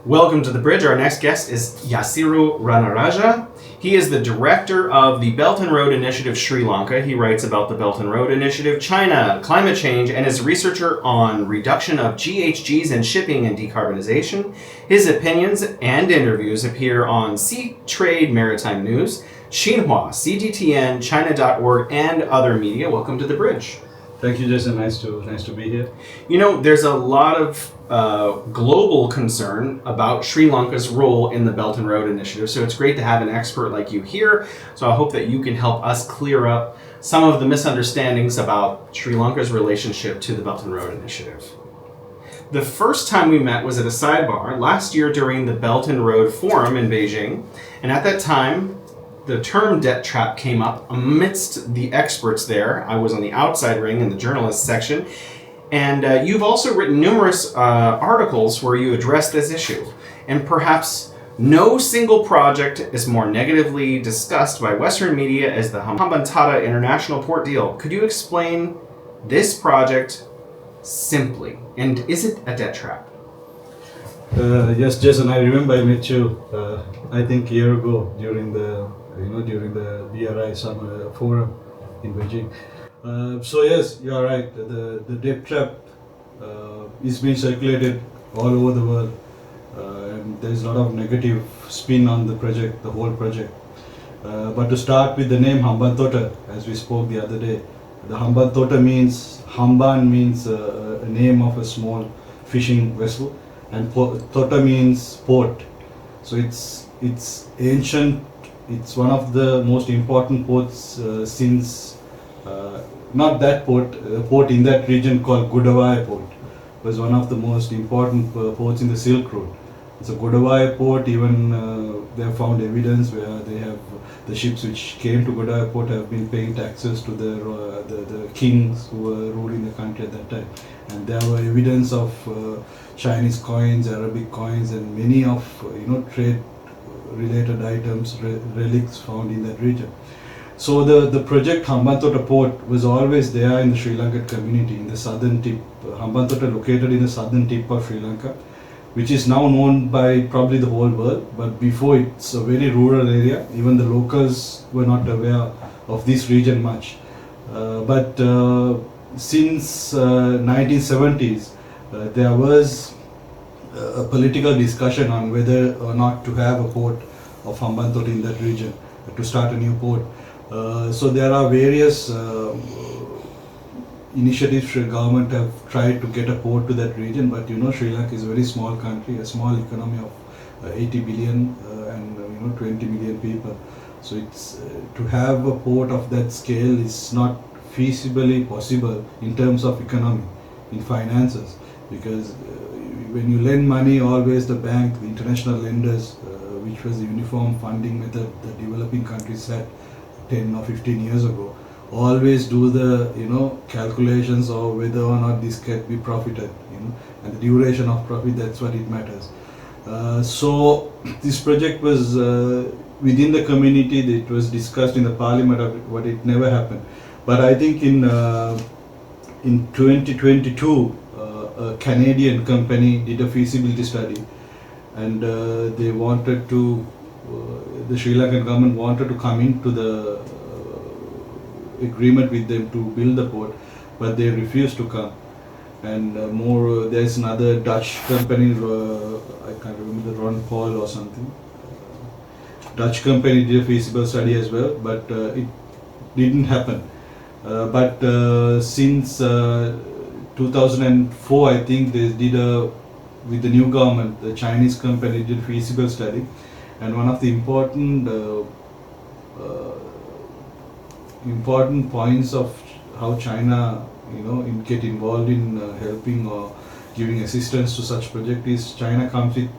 Welcome to The Bridge. Our next guest is Yasiru Ranaraja. He is the director of the Belt and Road Initiative Sri Lanka. He writes about the Belt and Road Initiative China, climate change, and is a researcher on reduction of GHGs in shipping and decarbonization. His opinions and interviews appear on Seatrade Maritime News, Xinhua, CGTN, China.org, and other media. Welcome to The Bridge. Thank you, Jason. Nice to be here. You know, there's a lot of global concern about Sri Lanka's role in the Belt and Road Initiative, so it's great to have an expert like you here. So I hope that you can help us clear up some of the misunderstandings about Sri Lanka's relationship to the Belt and Road Initiative. The first time we met was at a sidebar last year during the Belt and Road Forum in Beijing, and at that time, the term debt trap came up amidst the experts there. I was on the outside ring in the journalist section. And you've also written numerous articles where you address this issue. And perhaps no single project is more negatively discussed by Western media as the Hambantota International Port deal. Could you explain this project simply? And is it a debt trap? Yes, Jason. I remember I met you. I think a year ago during the BRI summer forum in Beijing. So yes, you are right. The debt trap is being circulated all over the world, and there is a lot of negative spin on the project, the whole project. But to start with the name Hambantota, as we spoke the other day, the Hambantota means Hamban means a name of a small fishing vessel, and Tota means port. So it's ancient. It's one of the most important ports since. Not that port, a port in that region called Gudavai Port was one of the most important ports in the Silk Road. So Gudavai Port, even they have found evidence where they have the ships which came to Gudavai Port have been paying taxes to the kings who were ruling the country at that time. And there were evidence of Chinese coins, Arabic coins, and many of trade related items, relics found in that region. So the project Hambantota Port was always there in the Sri Lankan community in the southern tip. Hambantota located in the southern tip of Sri Lanka, which is now known by probably the whole world. But before, it's a very rural area. Even the locals were not aware of this region much. But since 1970s, there was a political discussion on whether or not to have a port of Hambantota in that region, to start a new port. So there are various initiatives the government have tried to get a port to that region, but Sri Lanka is a very small country, a small economy of 80 billion and 20 million people. So it's to have a port of that scale is not feasibly possible in terms of economy, in finances, because when you lend money, always the bank, the international lenders, which was the uniform funding method the developing countries had 10 or 15 years ago, always do the calculations of whether or not this can be profited, and the duration of profit, that's what it matters. So this project was within the community, it was discussed in the parliament, but it never happened. But I think in 2022 a Canadian company did a feasibility study, and they wanted to the Sri Lankan government wanted to come into the agreement with them to build the port, but they refused to come. And there's another Dutch company, I can't remember, the Ron Paul or something. Dutch company did a feasible study as well, but it didn't happen. But since 2004, I think they did with the new government, the Chinese company did a feasible study. And one of the important points of how China, get involved in helping or giving assistance to such project is China comes with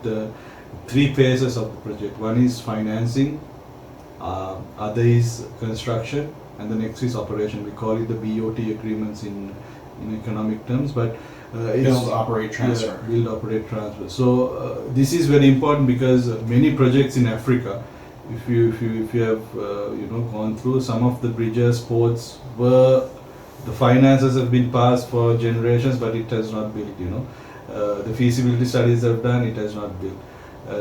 3 phases of the project. One is financing, other is construction, and the next is operation. We call it the BOT agreements in economic terms, but build, operate, transfer. Yeah, build, operate, transfer. So this is very important because many projects in Africa, if you have gone through some of the bridges, ports, were the finances have been passed for generations, but it has not built. The feasibility studies have done, it has not built.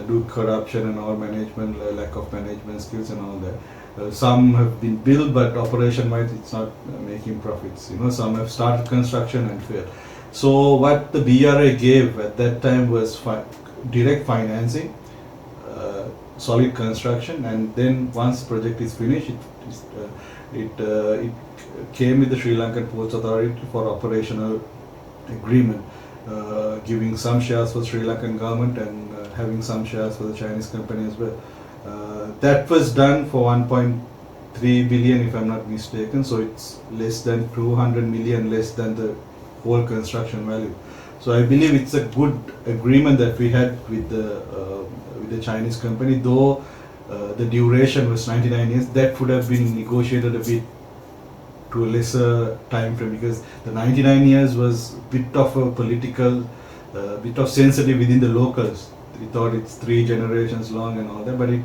due to corruption and all management, lack of management skills and all that. Some have been built, but operation-wise, it's not making profits. Some have started construction and failed. So what the BRI gave at that time was direct financing, solid construction, and then once the project is finished, it came with the Sri Lankan Ports Authority for operational agreement, giving some shares for Sri Lankan government and having some shares for the Chinese company as well. That was done for 1.3 billion, if I'm not mistaken. So it's less than 200 million less than the whole construction value. So I believe it's a good agreement that we had with the Chinese company, though the duration was 99 years. That would have been negotiated a bit to a lesser time frame, because the 99 years was a bit of a political, bit of sensitive within the locals. We thought it's 3 generations long and all that, but if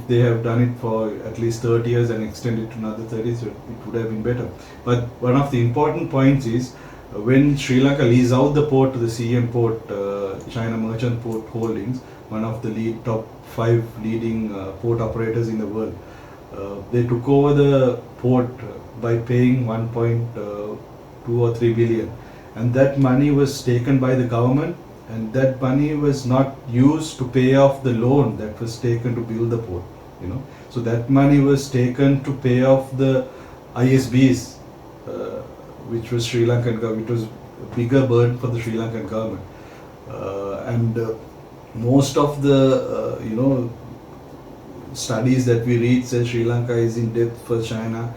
they have done it for at least 30 years and extended to another 30, so it would have been better. But one of the important points is when Sri Lanka leased out the port to the CM Port, China Merchant Port Holdings, one of the top 5 leading port operators in the world, they took over the port by paying 1.2 or 3 billion, and that money was taken by the government, and that money was not used to pay off the loan that was taken to build the port. So that money was taken to pay off the ISBs, which was Sri Lankan government. It was a bigger burden for the Sri Lankan government, and most of the studies that we read say Sri Lanka is in debt for China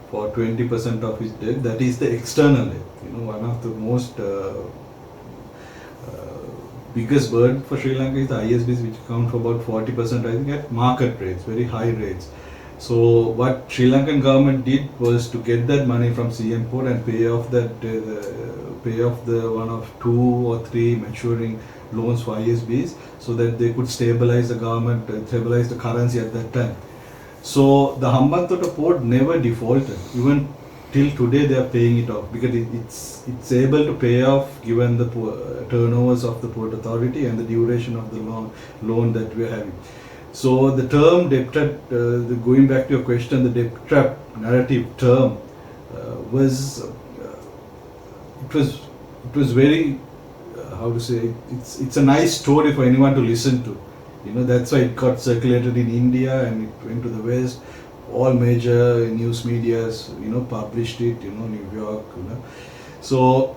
for 20% of its debt. That is the external debt. One of the most biggest burden for Sri Lanka is the ISBs, which account for about 40%, I think, at market rates, very high rates. So what Sri Lankan government did was to get that money from CM Port and pay off the one of 2 or 3 maturing loans for ISBs, so that they could stabilize the government, stabilize the currency at that time. So the Hambantota Port never defaulted. Even till today they are paying it off, because it's able to pay off given the turnovers of the Port Authority and the duration of the loan that we are having. So the term debt trap, going back to your question, the debt trap narrative term was very, how to say, it's a nice story for anyone to listen to. That's why it got circulated in India and it went to the West. All major news medias, published it, New York, So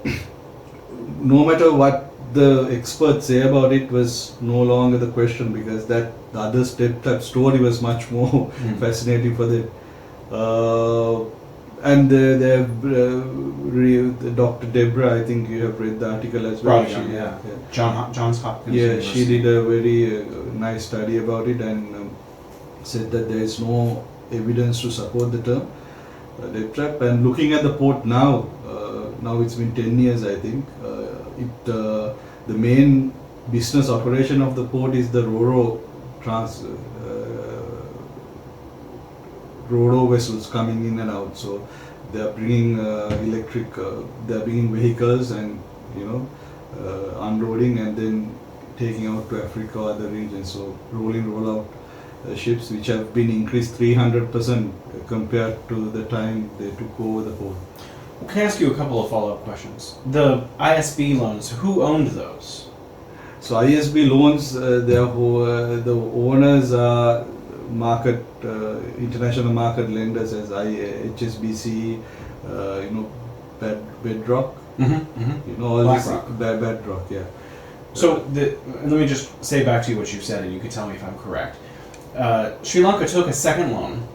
no matter what the experts say about it was no longer the question, because the other debt trap story was much more fascinating for them. And they have Dr. Deborah, I think you have read the article as well. Johns Hopkins. Yeah, University. she did a very nice study about it and said that there is no evidence to support the term debt trap. And looking at the port now it's been 10 years, I think. The main business operation of the port is the Ro-Ro vessels coming in and out. So they are bringing they are bringing vehicles and unloading and then taking out to Africa or other regions. So roll out ships, which have been increased 300% compared to the time they took over the port. Can I ask you a couple of follow-up questions? The ISB loans, who owned those? So ISB loans, the owners are international market lenders as HSBC, Bedrock, all BlackRock. this Bedrock, yeah. So let me just say back to you what you said, and you can tell me if I'm correct. Sri Lanka took a second loan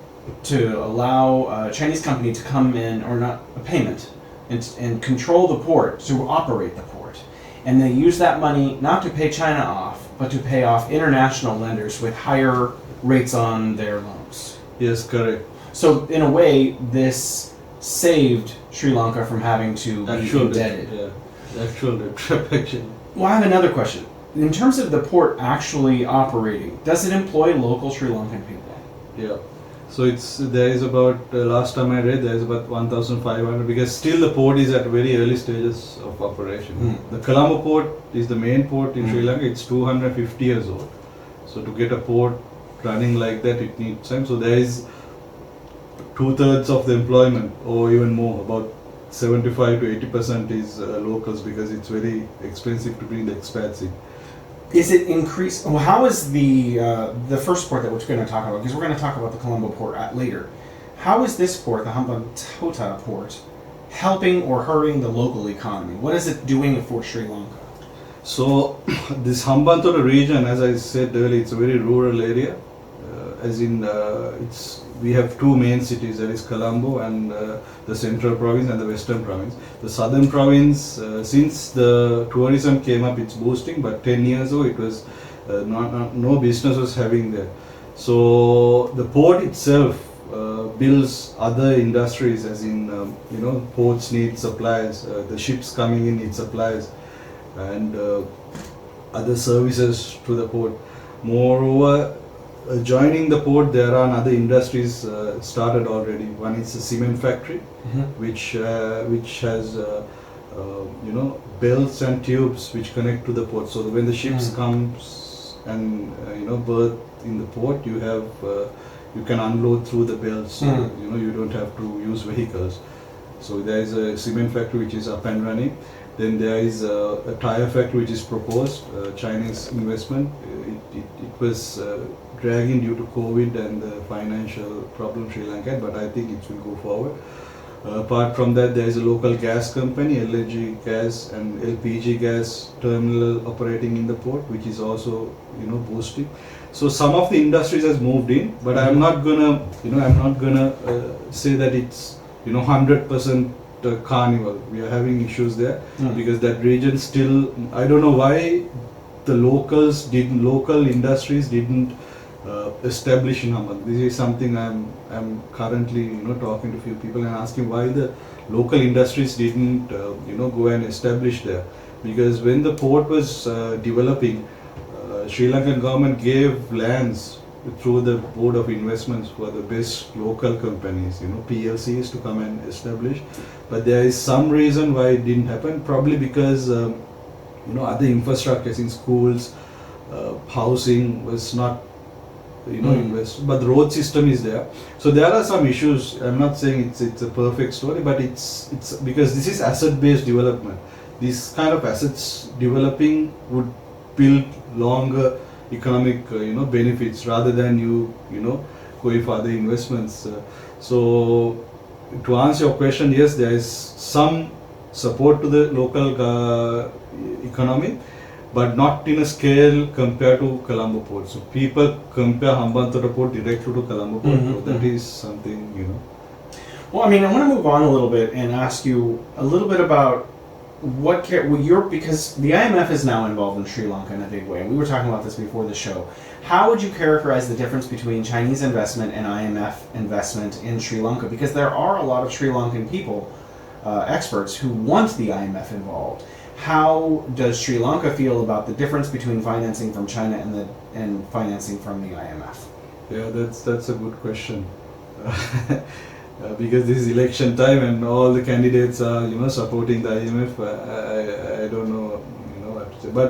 to allow a Chinese company to come in, or not a payment, and control the port, to operate the port. And they used that money not to pay China off, but to pay off international lenders with higher rates on their loans. Yes, correct. So in a way, this saved Sri Lanka from having to be indebted. Actual debt trap, actually. Well, I have another question. In terms of the port actually operating, does it employ local Sri Lankan people? Yeah. So there is about last time I read there is about 1,500 because still the port is at very early stages of operation. The Colombo port is the main port in Sri Lanka. It's 250 years old. So to get a port running like that, it needs time. So there is 2/3 of the employment, or even more, about 75 to 80% is locals because it's very expensive to bring the expats in. Is it increased? Well, how is the first port that we're going to talk about? Because we're going to talk about the Colombo port later. How is this port, the Hambantota port, helping or hurting the local economy? What is it doing for Sri Lanka? So this Hambantota region, as I said earlier, it's a very rural area. As in, we have two main cities, that is Colombo and the central province and the western province. The southern province, since the tourism came up, it's boosting, but 10 years ago it was no business was having there. So the port itself builds other industries, as in ports need supplies, the ships coming in need supplies, and other services to the port. Moreover, joining the port, there are other industries started already. One is a cement factory, which has belts and tubes which connect to the port. So when the ships comes and berth in the port, you can unload through the belts. So, you don't have to use vehicles. So there is a cement factory which is up and running. Then there is a tire factory which is proposed, Chinese investment. It was dragging due to COVID and the financial problem Sri Lanka had, but I think it will go forward. Apart from that, there is a local gas company, LNG gas and LPG gas terminal operating in the port, which is also boosting. So some of the industries has moved in, but I'm not gonna say that it's 100% carnival. We are having issues there because that region still, I don't know why the local industries didn't establish in Hambantota. This is something I'm currently talking to a few people and asking why the local industries didn't go and establish there. Because when the port was developing, Sri Lankan government gave lands through the Board of Investments for the best local companies, PLCs to come and establish. But there is some reason why it didn't happen. Probably because other infrastructures in schools, housing was not invest, but the road system is there. So there are some issues. I'm not saying it's a perfect story, but it's because this is asset-based development. This kind of assets developing would build longer economic benefits rather than going for other investments. So to answer your question, yes, there is some support to the local economy, but not in a scale compared to Colombo Port. So people compare Hambantota Port directly to Colombo Port. So that is something, Well, I mean, I want to move on a little bit and ask you a little bit about because the IMF is now involved in Sri Lanka in a big way, and we were talking about this before the show. How would you characterize the difference between Chinese investment and IMF investment in Sri Lanka? Because there are a lot of Sri Lankan people, experts, who want the IMF involved. How does Sri Lanka feel about the difference between financing from China and financing from the IMF? Yeah, that's a good question. Because this is election time and all the candidates are supporting the IMF. I don't know what to say. But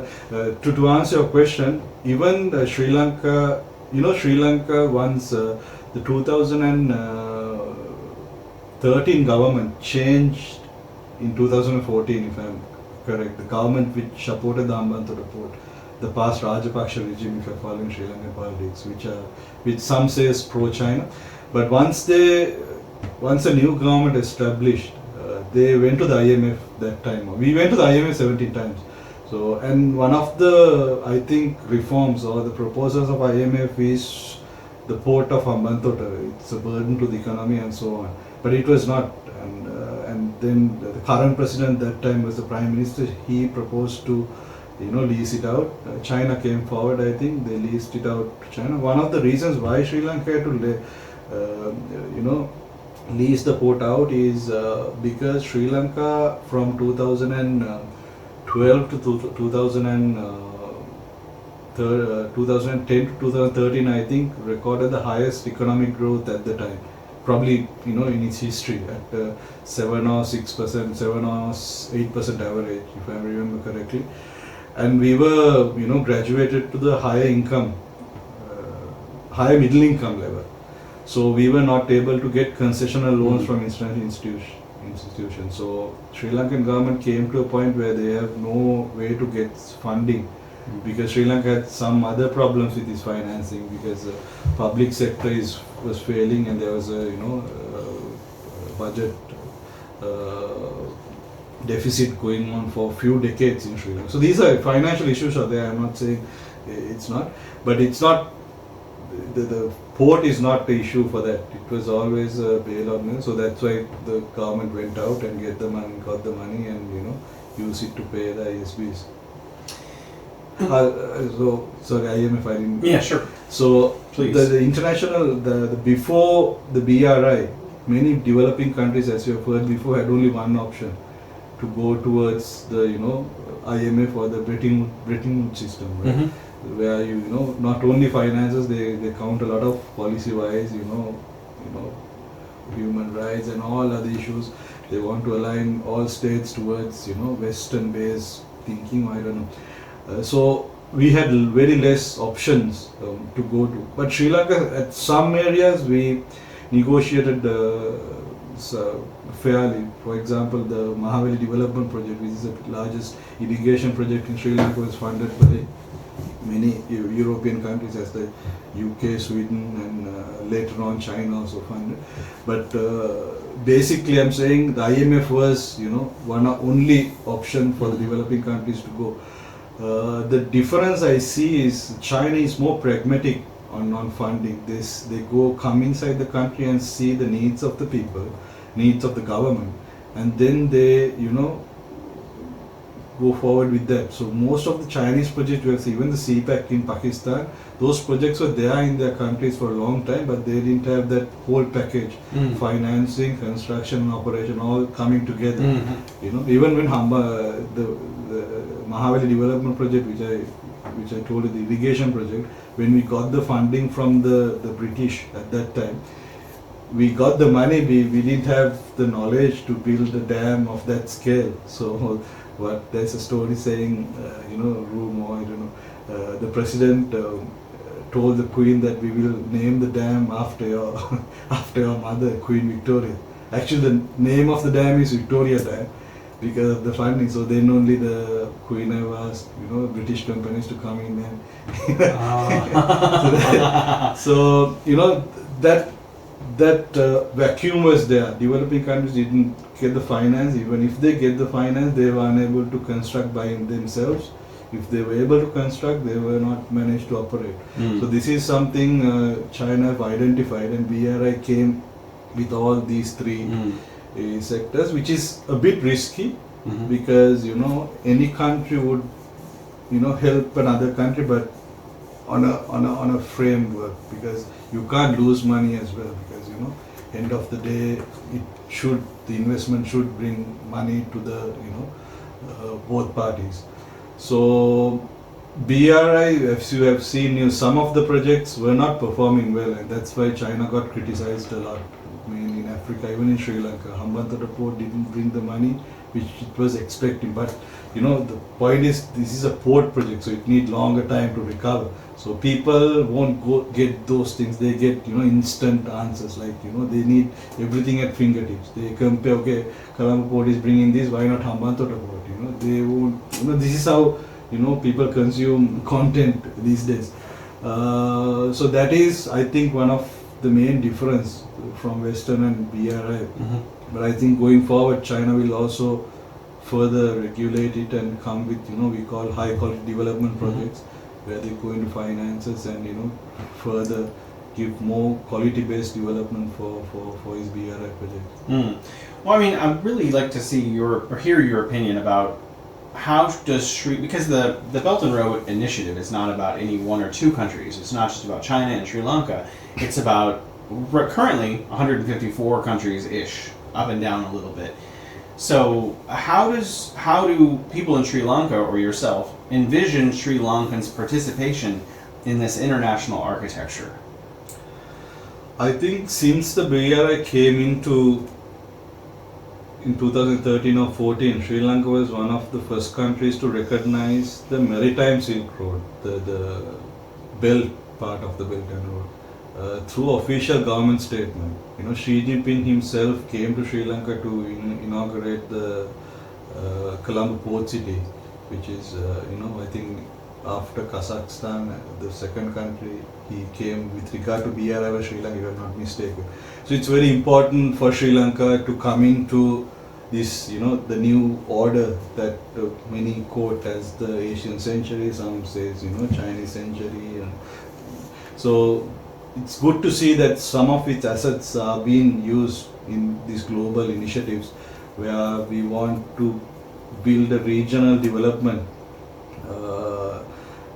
to answer your question, even Sri Lanka, Sri Lanka once the 2013 government changed in 2014, if I'm correct. The government which supported the Hambantota Port, the past Rajapaksa regime, if you're following Sri Lankan politics, which some say is pro-China. But once a new government established, they went to the IMF that time. We went to the IMF 17 times. So, and one of the, I think, reforms or the proposals of IMF is the port of Hambantota. It's a burden to the economy and so on. But it was not. And then the current president that time was the Prime Minister. He proposed to lease it out. China came forward, I think. They leased it out to China. One of the reasons why Sri Lanka had to lease the port out is because Sri Lanka from 2012 to 2014 2010 to 2013, I think, recorded the highest economic growth at the time. Probably, in its history at 7 or 6%, 7 or 8% average, if I remember correctly. And we were, graduated to the higher middle income level. So we were not able to get concessional loans from international institutions. So Sri Lankan government came to a point where they have no way to get funding, because Sri Lanka had some other problems with its financing, because the public sector was failing, and there was a budget deficit going on for a few decades in Sri Lanka. So these are financial issues are there. I'm not saying it's not, but it's not the port is not the issue for that. It was always a bailout mill. So that's why the government went out and got the money, and use it to pay the ISBs. So sorry, IMF, I didn't. Yeah, sure. So Please. the international, the before the BRI, many developing countries, as you have heard before, had only one option: to go towards the IMF or the Bretton Woods system, right? Mm-hmm. Where not only finances, they count a lot of policy wise, human rights and all other issues. They want to align all states towards Western based thinking. I don't know. So we had very less options to go to. But Sri Lanka, at some areas, we negotiated fairly. For example, the Mahaveli Development Project, which is the largest irrigation project in Sri Lanka, was funded by many European countries, as the UK, Sweden, and later on China also funded. But basically, I'm saying the IMF was, one only option for the developing countries to go. The difference I see is China is more pragmatic on funding. They come inside the country and see the needs of the people, needs of the government, and then they, go forward with that. So most of the Chinese projects, you will see, even the CPAC in Pakistan, those projects were there in their countries for a long time, but they didn't have that whole package, financing, construction, and operation all coming together. Even when the Mahaveli Development Project, which I told you, the irrigation project, when we got the funding from the British at that time, we got the money, we didn't have the knowledge to build a dam of that scale. So there's a story saying, rumor, I don't know, the president told the Queen that we will name the dam after your mother, Queen Victoria. Actually, the name of the dam is Victoria Dam because of the funding. So then only the Queen have asked, British companies to come in and that vacuum was there. Developing countries didn't get the finance. Even if they get the finance, they were unable to construct by themselves. If they were able to construct, they were not managed to operate. So this is something China have identified, and BRI came with all these three sectors, which is a bit risky because any country would help another country, but on a framework, because you can't lose money as well, because end of the day the investment should bring money to the both parties. So BRI, as you have seen, some of the projects were not performing well, and that's why China got criticized a lot. Mainly in Africa, even in Sri Lanka, Hambantota Port didn't bring the money which it was expecting. But the point is, this is a port project, so it needs longer time to recover. So people won't get those things. They get instant answers, like they need everything at fingertips. They compare, okay, Colombo Port is bringing this, why not Hambantota Port? They won't. This is how people consume content these days. So that is, I think, one of the main difference from Western and BRI. But I think going forward, China will also further regulate it and come with we call high quality development projects, where they go into finances and further give more quality based development for his BRI project. Well, I mean, I'd really like to see hear your opinion about how does because the Belt and Road Initiative is not about any one or two countries. It's not just about China and Sri Lanka. It's about currently 154 countries-ish, up and down a little bit. So how do people in Sri Lanka or yourself envision Sri Lankans' participation in this international architecture? I think since the BRI came into in 2013 or 14, Sri Lanka was one of the first countries to recognize the Maritime Silk Road, the belt part of the Belt and Road, through official government statement. Xi Jinping himself came to Sri Lanka to inaugurate the Colombo Port City, which is, I think after Kazakhstan, the second country he came with regard to BRI was Sri Lanka, if I'm not mistaken. So it's very important for Sri Lanka to come into this, the new order that many quote as the Asian century, some says, Chinese century. And so it's good to see that some of its assets are being used in these global initiatives where we want to build a regional development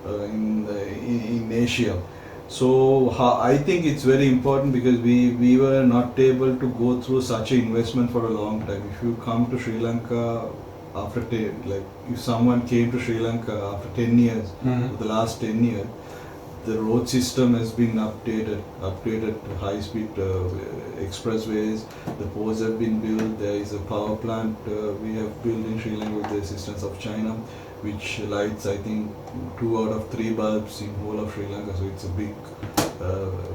in Asia. So I think it's very important because we were not able to go through such an investment for a long time. If you come to Sri Lanka after if someone came to Sri Lanka after 10 years, the last 10 years, the road system has been updated to high-speed expressways, the ports have been built, there is a power plant we have built in Sri Lanka with the assistance of China, which lights, I think, 2 out of 3 bulbs in whole of Sri Lanka. So it's a big,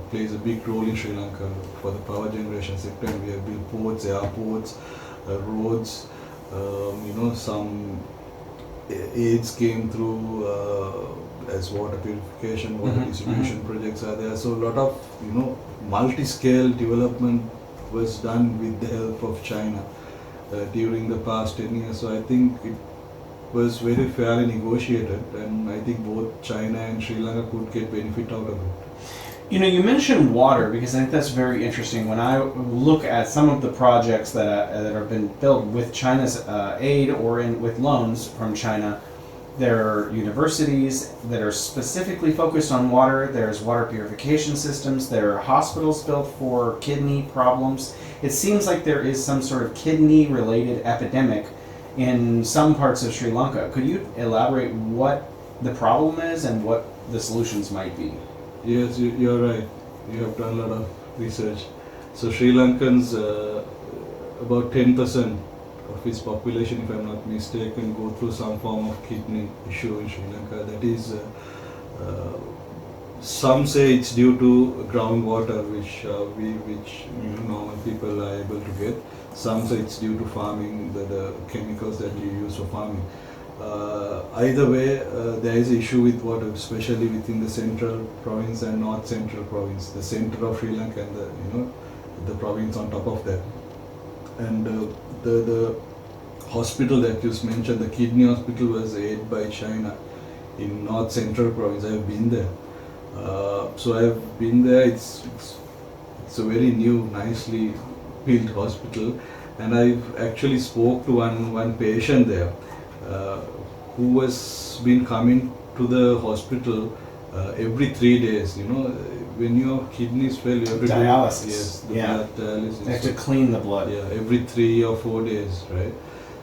plays a big role in Sri Lanka for the power generation sector. And we have built ports, airports, roads, some aids came through as water purification, water distribution projects are there. So a lot of, multi-scale development was done with the help of China during the past 10 years. So I think it was very fairly negotiated, and I think both China and Sri Lanka could get benefit out of it. You mentioned water because I think that's very interesting. When I look at some of the projects that have been built with China's aid or with loans from China, there are universities that are specifically focused on water. There's water purification systems. There are hospitals built for kidney problems. It seems like there is some sort of kidney-related epidemic in some parts of Sri Lanka. Could you elaborate what the problem is and what the solutions might be? Yes, you're right. You have done a lot of research. So Sri Lankans, about 10% of its population, if I'm not mistaken, go through some form of kidney issue in Sri Lanka. That is, some say it's due to groundwater, which normal people are able to get. Some say it's due to farming, the chemicals that you use for farming. Either way, there is an issue with water, especially within the central province and north central province, the center of Sri Lanka and the province on top of that. And the hospital that you mentioned, the kidney hospital, was aided by China in north central province. I have been there. So I have been there. It's a very new, nicely built hospital, and I've actually spoke to one patient there who has been coming to the hospital every 3 days. When your kidneys fail, you have to dialysis. Do, yes, the yeah. blood dialysis. They have to clean the blood. Yeah, every 3 or 4 days, right?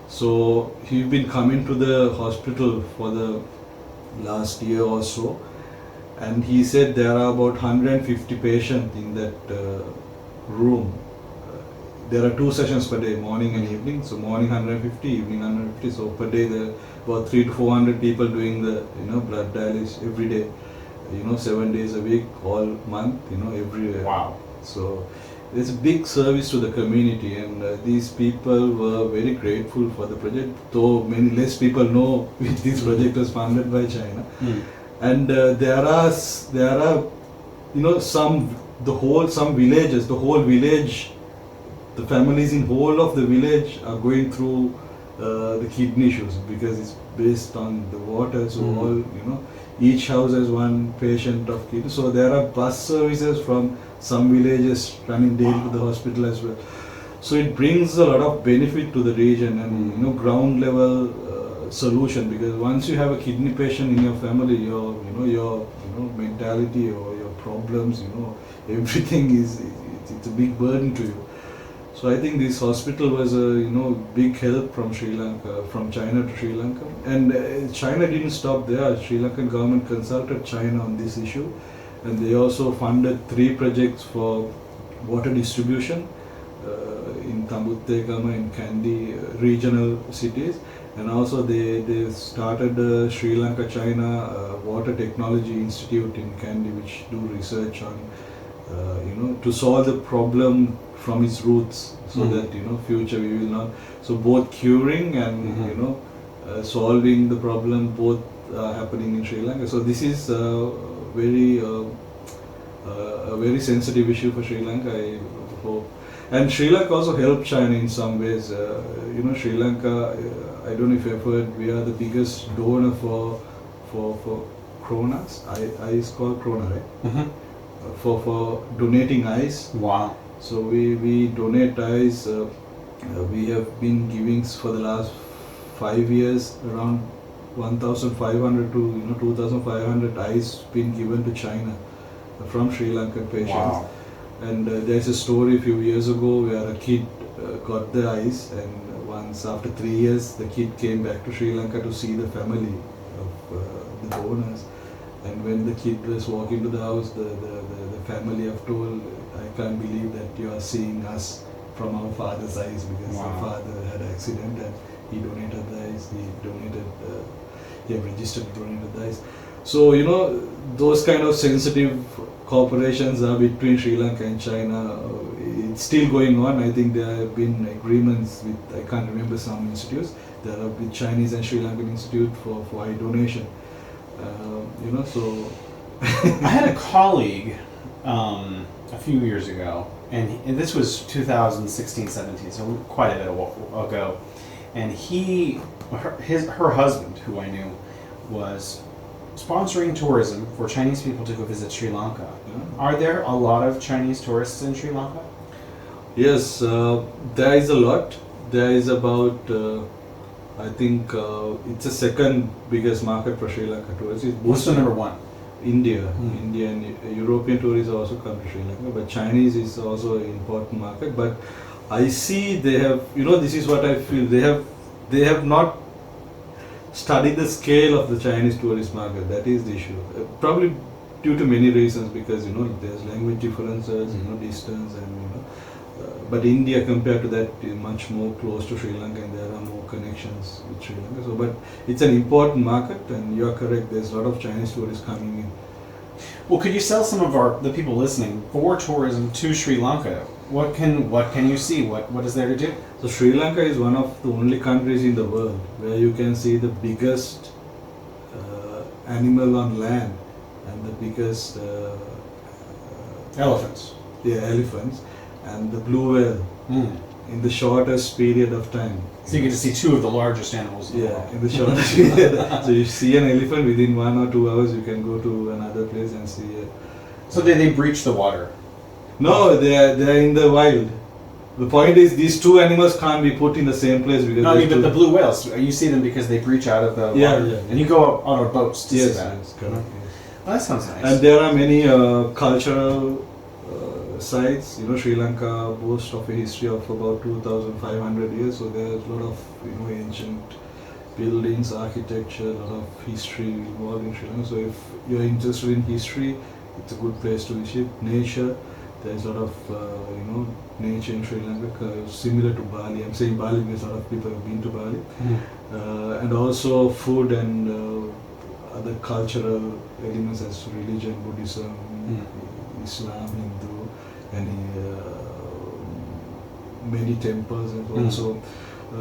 So he's been coming to the hospital for the last year or so, and he said there are about 150 patients in that room. There are 2 sessions per day, morning and evening. So morning 150, evening 150. So per day there are about 300 to 400 people doing the blood dialysis every day. 7 days a week, all month. Every. Wow. So it's a big service to the community, and these people were very grateful for the project. Though many less people know this project was funded by China, and there are some villages, the whole village. The families in whole of the village are going through the kidney issues because it's based on the water. So all each house has one patient of kidney. So there are bus services from some villages running daily to the hospital as well. So it brings a lot of benefit to the region and ground level solution, because once you have a kidney patient in your family, your mentality or your problems, everything it's a big burden to you. So I think this hospital was a big help from Sri Lanka, from China to Sri Lanka, and China didn't stop there. Sri Lankan government consulted China on this issue, and they also funded 3 projects for water distribution in Tambuttegama and Kandy regional cities, and also they started Sri Lanka China Water Technology Institute in Kandy, which do research on to solve the problem from its roots, so that future we will not. So both curing and solving the problem both happening in Sri Lanka. So this is very a very sensitive issue for Sri Lanka, I hope. And Sri Lanka also helped China in some ways. Sri Lanka, I don't know if you've heard, we are the biggest donor for kronas. Ice called krona, right? For donating ice. Wow. So we donate ice. We have been giving for the last 5 years around 1,500 to 2,500 ice been given to China from Sri Lankan patients. Wow. And there's a story a few years ago where a kid got the ice, and once after 3 years the kid came back to Sri Lanka to see the family of the donors. And when the kid was walking to the house, the family have told, I can't believe that you are seeing us from our father's eyes, because Wow. the father had an accident and he donated the eyes, he have registered donated the eyes. So, those kind of sensitive cooperations are between Sri Lanka and China. It's still going on. I think there have been agreements with, I can't remember some institutes, there are with Chinese and Sri Lankan Institute for eye donation. So I had a colleague a few years ago, and this was 2016, 17, so quite a bit ago. And her husband, who I knew, was sponsoring tourism for Chinese people to go visit Sri Lanka. Yeah. Are there a lot of Chinese tourists in Sri Lanka? Yes, there is a lot. There is about, I think it's the second biggest market for Sri Lanka tourists. What's the number one? India. India and European tourists also come to Sri Lanka, but Chinese is also an important market. But I see they have, this is what I feel, they have not studied the scale of the Chinese tourist market. That is the issue. Probably due to many reasons, because there's language differences, distance, and but India compared to that is much more close to Sri Lanka, and there are more connections with Sri Lanka. So, but it's an important market, and you are correct. There's a lot of Chinese tourists coming in. Well, could you sell some of the people listening for tourism to Sri Lanka? What can you see? What is there to do? So Sri Lanka is one of the only countries in the world where you can see the biggest animal on land and the biggest Elephants. elephants and the blue whale in the shortest period of time. So you get to see 2 of the largest animals in the Yeah, world. in the shortest period. So you see an elephant within 1 or 2 hours, you can go to another place and see it. So they breach the water. No, they are in the wild. The point is, these 2 animals can't be put in the same place because. No, but the blue whales, you see them because they breach out of the water. Yeah. And you go out on boats to see that. Yes, correct. Well, that sounds nice. And there are many cultural sites. Sri Lanka boasts of a history of about 2,500 years. So there's a lot of ancient buildings, architecture, a lot of history involved in Sri Lanka. So if you're interested in history, it's a good place to visit. Nature, there's a lot of nature in Sri Lanka, similar to Bali. I'm saying Bali because a lot of people have been to Bali. And also food and other cultural elements as religion, Buddhism, Islam, Hindu, and many temples and so on. So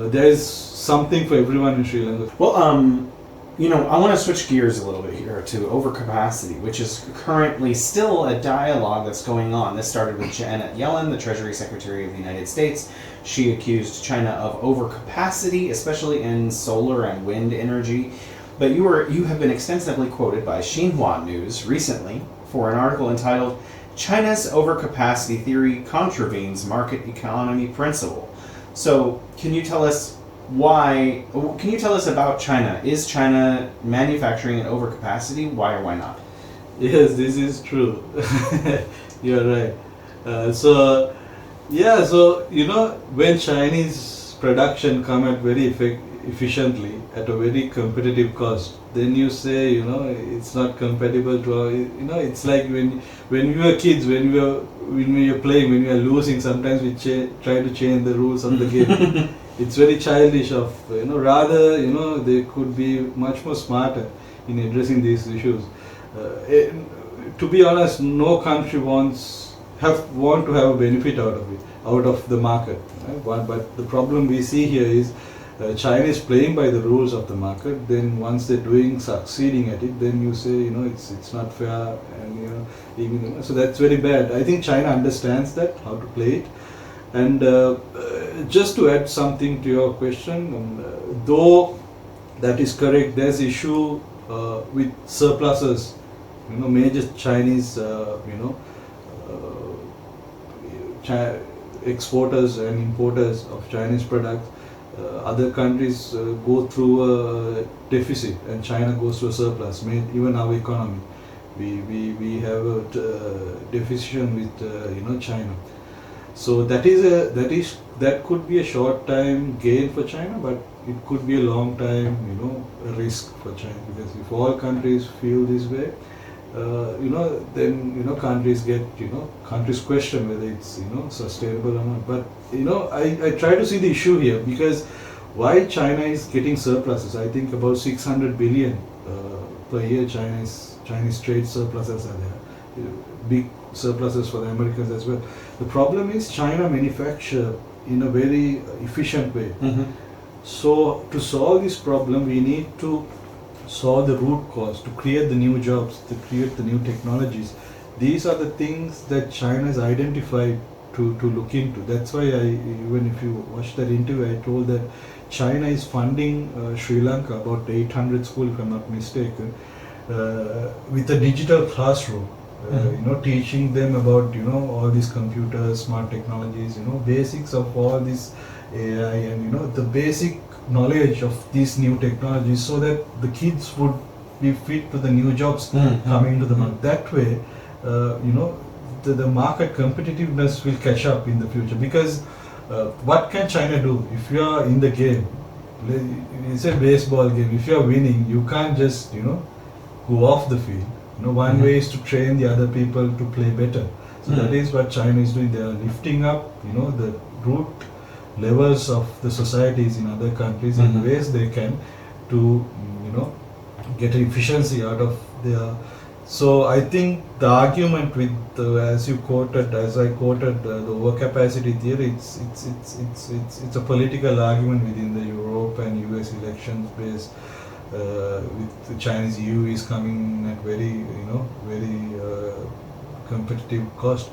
there is something for everyone in Sri Lanka. Well, I want to switch gears a little bit here to overcapacity, which is currently still a dialogue that's going on. This started with Janet Yellen, the Treasury Secretary of the United States. She accused China of overcapacity, especially in solar and wind energy. But you have been extensively quoted by Xinhua News recently for an article entitled "China's Overcapacity Theory Contravenes Market Economy Principle." So, can you tell us about China? Is China manufacturing an overcapacity? Why or why not? Yes, this is true. You're right. So Yeah, so when Chinese production come at very efficiently at a very competitive cost, then you say it's not compatible to our, it's like when we were kids, when we were playing, when we were losing, sometimes we try to change the rules of the game. It's very childish of rather they could be much more smarter in addressing these issues. To be honest, no country want to have a benefit out of it, out of the market. Right? But the problem we see here is China is playing by the rules of the market. Then once they're succeeding at it, then you say it's not fair, and even so that's very bad. I think China understands that how to play it. And just to add something to your question, though that is correct, there's issue with surpluses. Major Chinese exporters and importers of Chinese products. Other countries go through a deficit, and China goes to a surplus. Even our economy, we have a deficit with China. So that could be a short time gain for China, but it could be a long time risk for China, because if all countries feel this way, then countries question whether it's sustainable or not. But I try to see the issue here, because why China is getting surpluses. I think about 600 billion per year Chinese trade surpluses are there. Big surpluses for the Americans as well. The problem is China manufacture in a very efficient way. Mm-hmm. So to solve this problem, we need to solve the root cause, to create the new jobs, to create the new technologies. These are the things that China has identified to look into. That's why even if you watch that interview, I told that China is funding Sri Lanka, about 800 schools if I'm not mistaken, with a digital classroom. Teaching them about all these computers, smart technologies, basics of all this AI, and the basic knowledge of these new technologies, so that the kids would be fit to the new jobs coming into the market. That way, the market competitiveness will catch up in the future. Because what can China do if you are in the game? It's a baseball game. If you are winning, you can't just go off the field. One way is to train the other people to play better. So that is what China is doing. They are lifting up, the root levels of the societies in other countries in ways they can to, get efficiency out of their. So I think the argument with, as I quoted, the overcapacity theory, it's a political argument within the Europe and US elections based. With the Chinese EUVs coming at very competitive cost,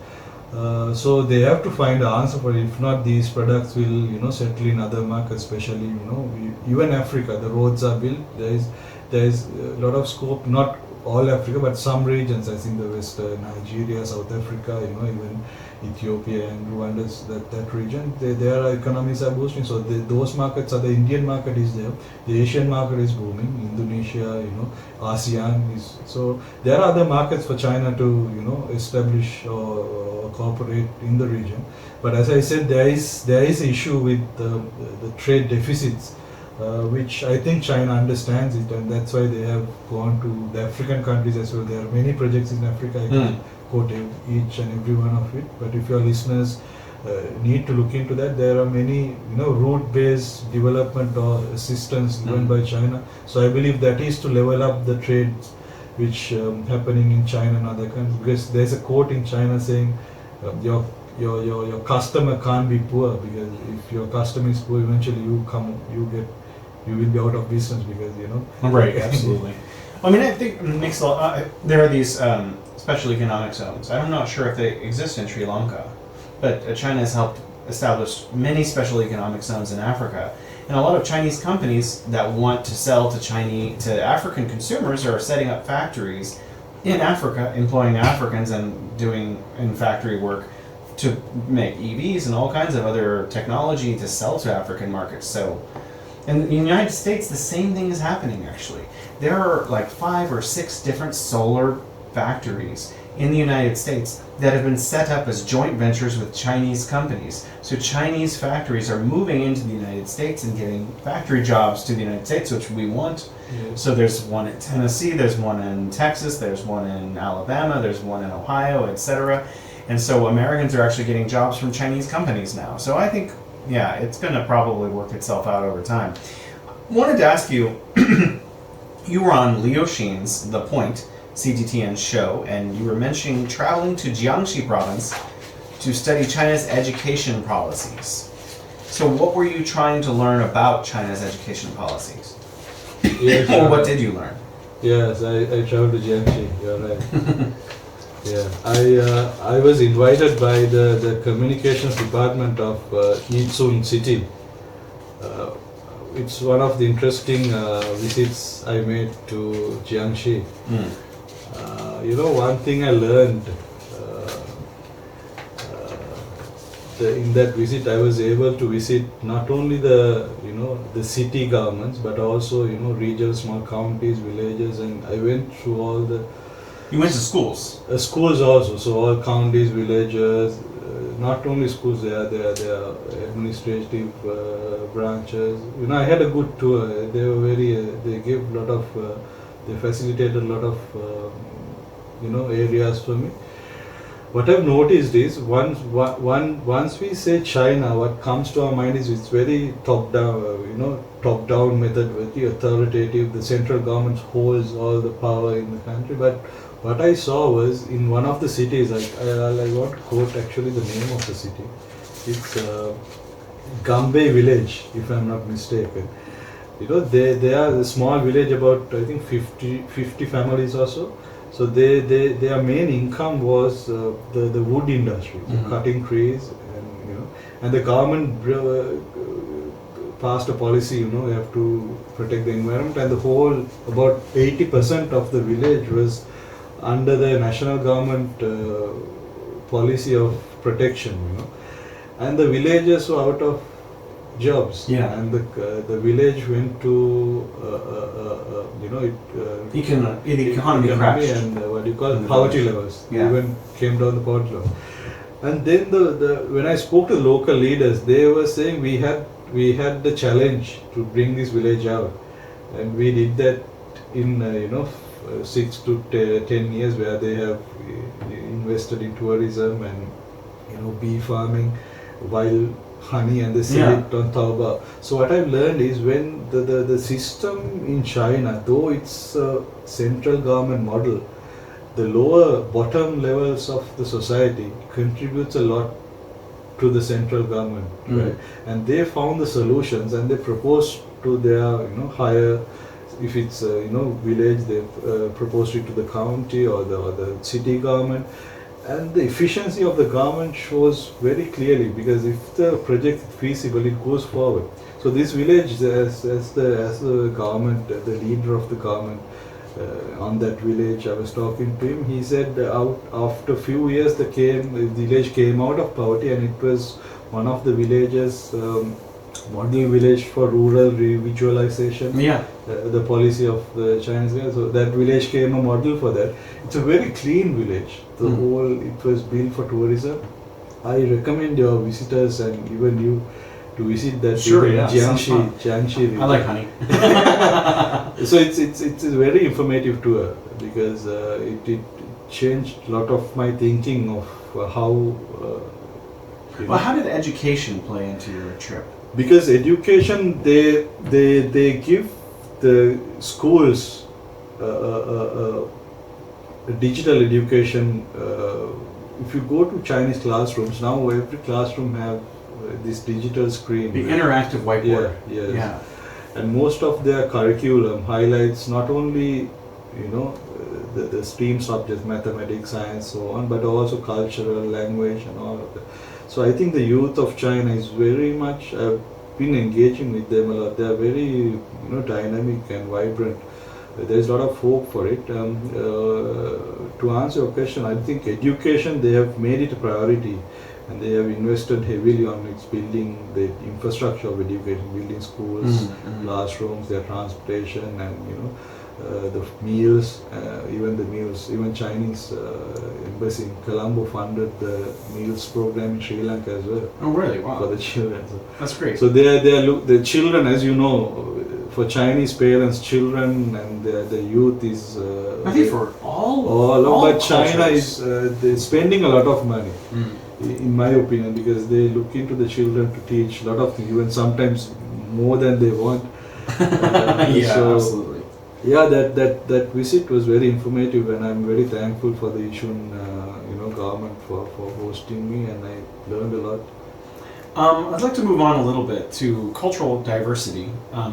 so they have to find an answer for it. If not, these products will settle in other markets, especially even Africa. The roads are built. There is a lot of scope. Not all Africa, but some regions, as in the West, Nigeria, South Africa, even Ethiopia and Rwanda, that region, their economies are boosting. So those markets are, the Indian market is there, the Asian market is booming, Indonesia, ASEAN is. So there are other markets for China to establish or cooperate in the region. But as I said, there is an issue with the trade deficits. Which I think China understands it, and that's why they have gone to the African countries as well. There are many projects in Africa. I can quote each and every one of it. But if your listeners need to look into that, there are many route-based development or assistance given by China. So I believe that is to level up the trade which happening in China and other countries. Because there's a quote in China saying your customer can't be poor, because if your customer is poor, eventually you will be out of business, because Right, absolutely. I mean, I think it makes a lot. There are these special economic zones. I'm not sure if they exist in Sri Lanka, but China has helped establish many special economic zones in Africa, and a lot of Chinese companies that want to sell to African consumers are setting up factories in Africa, employing Africans and doing in factory work to make EVs and all kinds of other technology to sell to African markets. So, in the United States, the same thing is happening actually. There are like 5 or 6 different solar factories in the United States that have been set up as joint ventures with Chinese companies. So Chinese factories are moving into the United States and getting factory jobs to the United States, which we want. Yes. So there's one in Tennessee, there's one in Texas, there's one in Alabama, there's one in Ohio, etc. And so Americans are actually getting jobs from Chinese companies now. So I think, yeah, it's going to probably work itself out over time. Wanted to ask you, you were on Leo Sheen's The Point, CGTN show, and you were mentioning traveling to Jiangxi province to study China's education policies. So what were you trying to learn about China's education policies? Yes, Or what did you learn? Yes, I traveled to Jiangxi. You're right. Yeah, I was invited by the communications department of Yichun city. It's one of the interesting visits I made to Jiangxi. One thing I learned in that visit, I was able to visit not only the city governments, but also regional small counties, villages, and I went through all the. You went to schools. Schools also, so all counties, villages, not only schools, they are administrative branches. I had a good tour. They were they gave a lot of, they facilitated a lot of, areas for me. What I've noticed is once we say China, what comes to our mind is it's very top down method, very authoritative. The central government holds all the power in the country, but what I saw was in one of the cities, I want to quote actually the name of the city. It's Gambay village, if I'm not mistaken. They are a small village, about I think 50 families or so. So their main income was the wood industry, so cutting trees, and the government passed a policy, you have to protect the environment, and the whole about 80% of the village was under the national government policy of protection, and the villagers were out of jobs, and the village went to economy crashed, and what do you call it, poverty levels. Even came down the poverty level. And then when I spoke to the local leaders, they were saying we had the challenge to bring this village out, and we did that in 6 to 10 years, where they have invested in tourism and bee farming, wild honey, and they sell it on Taobao. So what I've learned is when the system in China, though it's a central government model, the lower bottom levels of the society contributes a lot to the central government, right? And they found the solutions, and they proposed to their higher. If it's village, they proposed it to the county or the city government, and the efficiency of the government shows very clearly, because if the project is feasible, it goes forward. So this village, as the government, the leader of the government on that village, I was talking to him. He said after a few years, the village came out of poverty, and it was one of the villages. Model village for rural revitalization. The policy of the Chinese guys. So that village came a model for that. It's a very clean village. The whole, it was built for tourism. I recommend your visitors and even you to visit that. Jiangxi region. I like honey. So it's a very informative tour, because it changed a lot of my thinking of how. Well, how did education play into your trip? Because education, they give the schools digital education. If you go to Chinese classrooms now, every classroom have this digital screen. The interactive whiteboard. Yeah. And most of their curriculum highlights not only the stream subjects, mathematics, science, so on, but also cultural, language, and all of that. So I think the youth of China is very much. I've been engaging with them a lot. They are very dynamic and vibrant. There's a lot of hope for it. To answer your question, I think education, they have made it a priority, and they have invested heavily on its building the infrastructure of education, building schools, classrooms, their transportation, and the meals, even Chinese embassy in Colombo funded the meals program in Sri Lanka as well. Oh, really? Wow. For the children. So, that's great. So the children, as you know, for Chinese parents, children and the youth is. I think for all but China cultures. is they're spending a lot of money. Mm. In my opinion, because they look into the children to teach a lot of things, even sometimes more than they want. Yeah, so, absolutely. Yeah, that visit was very informative, and I'm very thankful for the Ishun, government for hosting me, and I learned a lot. I'd like to move on a little bit to cultural diversity.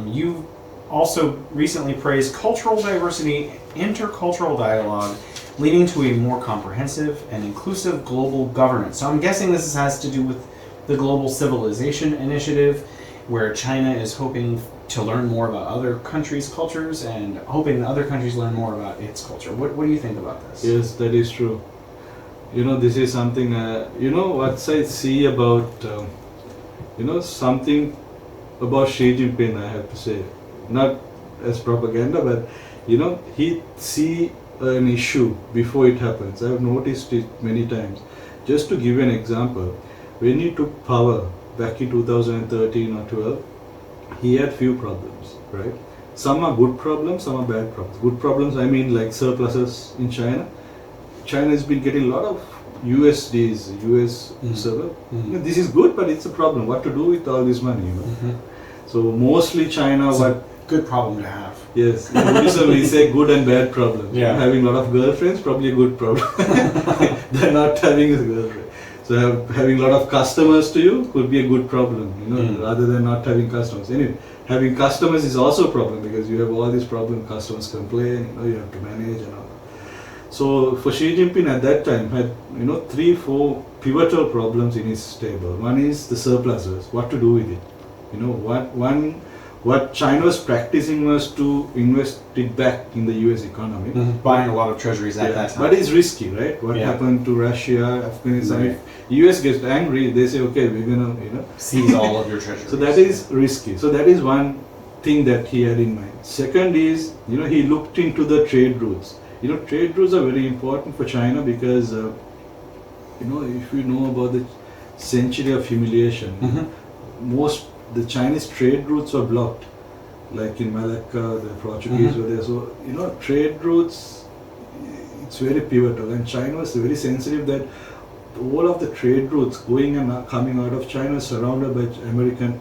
You also recently praised cultural diversity, intercultural dialogue, leading to a more comprehensive and inclusive global governance. So I'm guessing this has to do with the Global Civilization Initiative, where China is hoping to learn more about other countries' cultures and hoping that other countries learn more about its culture. What do you think about this? Yes, that is true. This is something, what I see about, something about Xi Jinping, I have to say. Not as propaganda, but, he see an issue before it happens. I've noticed it many times. Just to give you an example, when he took power back in 2013 or 12, he had few problems, right? Some are good problems, some are bad problems. Good problems, I mean like surpluses in China. China has been getting a lot of USDs, US server. This is good, but it's a problem. What to do with all this money, So mostly China, it's a good problem to have. Yes, in Buddhism we say good and bad problems. Yeah. Having a lot of girlfriends, probably a good problem. They're not having a girlfriend. So having a lot of customers to you could be a good problem, rather than not having customers. Anyway, having customers is also a problem because you have all these problems, customers complain, you have to manage and all that. So for Xi Jinping at that time had, 3-4 pivotal problems in his table. One is the surpluses, what to do with it. What China was practicing was to invest it back in the US economy. Buying a lot of treasuries at that time. But it's risky, right? What happened to Russia, Afghanistan? Right. If US gets angry, they say, okay, we're gonna, seize all of your treasuries. So that is risky. So that is one thing that he had in mind. Second is, he looked into the trade routes. Trade routes are very important for China because, if you know about the century of humiliation, the Chinese trade routes were blocked, like in Malacca, the Portuguese were there. So, trade routes, it's very pivotal, and China was very sensitive that all of the trade routes going and coming out of China is surrounded by American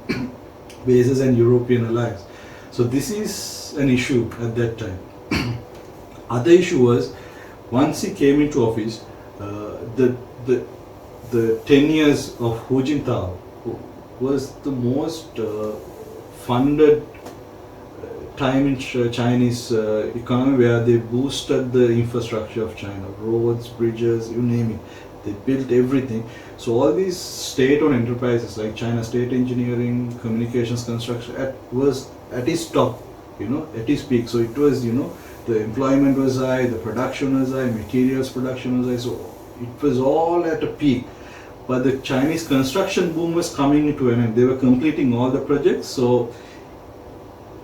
bases and European allies. So this is an issue at that time. Other issue was, once he came into office, the 10 years of Hu Jintao was the most funded time in Chinese economy, where they boosted the infrastructure of China, roads, bridges, you name it. They built everything. So all these state-owned enterprises like China State Engineering, Communications Construction was at its top, at its peak. So it was, the employment was high, the production was high, materials production was high. So it was all at a peak. But the Chinese construction boom was coming to an end. They were completing all the projects, so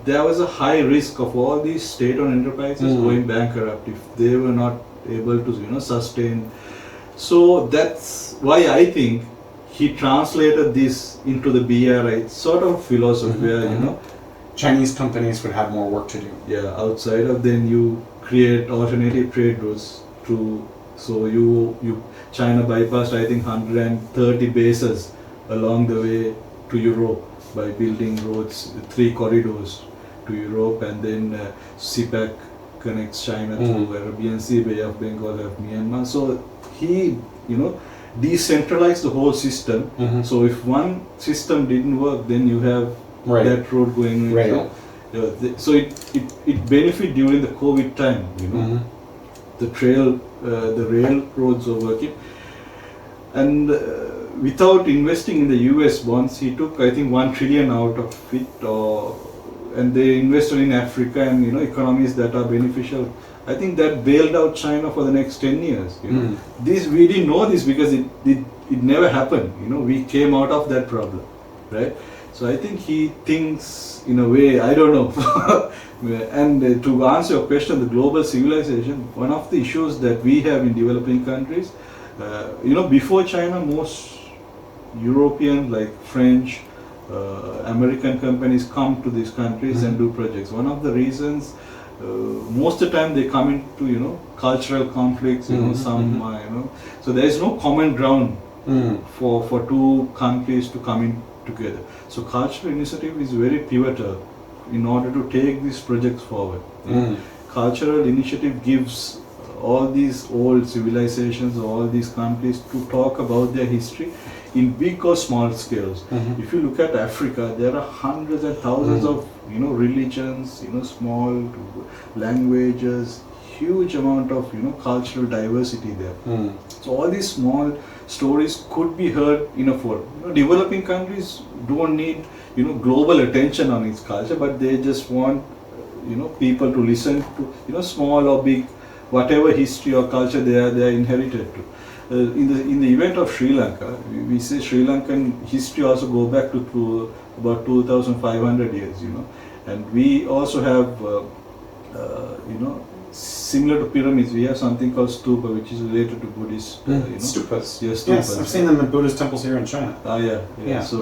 there was a high risk of all these state-owned enterprises going bankrupt if they were not able to, sustain. So that's why I think he translated this into the BRI sort of philosophy, where Chinese companies would have more work to do. Yeah, outside of then you create alternative trade routes to. So China bypassed, I think, 130 bases along the way to Europe by building roads, 3 corridors to Europe, and then CPAC connects China to Arabian Sea, Bay of Bengal, of Myanmar. So he, decentralized the whole system. So if one system didn't work, then you have that road going. Rail. So it benefited during the COVID time. The railroads were working, and without investing in the US bonds, he took, I think, 1 trillion out of it, and they invested in Africa and economies that are beneficial. I think that bailed out China for the next 10 years. This we didn't know this because it never happened. We came out of that problem, right? So I think he thinks in a way, I don't know. And to answer your question, the global civilization, one of the issues that we have in developing countries, before China, most European, like French, American companies come to these countries and do projects. One of the reasons, most of the time they come into cultural conflicts, so there is no common ground for two countries to come in together. So cultural initiative is very pivotal in order to take these projects forward. Cultural initiative gives all these old civilizations, all these countries to talk about their history in big or small scales. If you look at Africa, there are hundreds and thousands of religions, small languages, huge amount of cultural diversity there. So all these small stories could be heard in a forum. Developing countries don't need global attention on its culture, but they just want people to listen to small or big, whatever history or culture they are inherited to. In the event of Sri Lanka, we say Sri Lankan history also go back to about 2,500 years, and we also have similar to pyramids, we have something called stupa, which is related to Buddhist. Stupas. Yes, stupas. Yes, I've seen them in Buddhist temples here in China. Yeah. So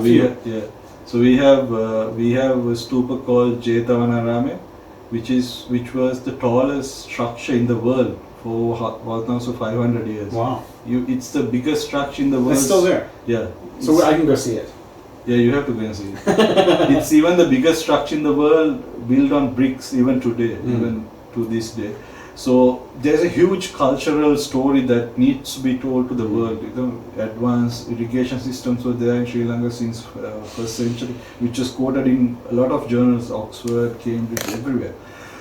we have a stupa called Jetavana, which was the tallest structure in the world for 1,500 years. Wow. It's the biggest structure in the world. It's still there. Yeah. So I can go see it. Yeah, you have to go and see it. It's even the biggest structure in the world, built on bricks even today, even to this day. So there's a huge cultural story that needs to be told to the world. Advanced irrigation systems were there in Sri Lanka since first century, which is quoted in a lot of journals, Oxford, Cambridge, everywhere.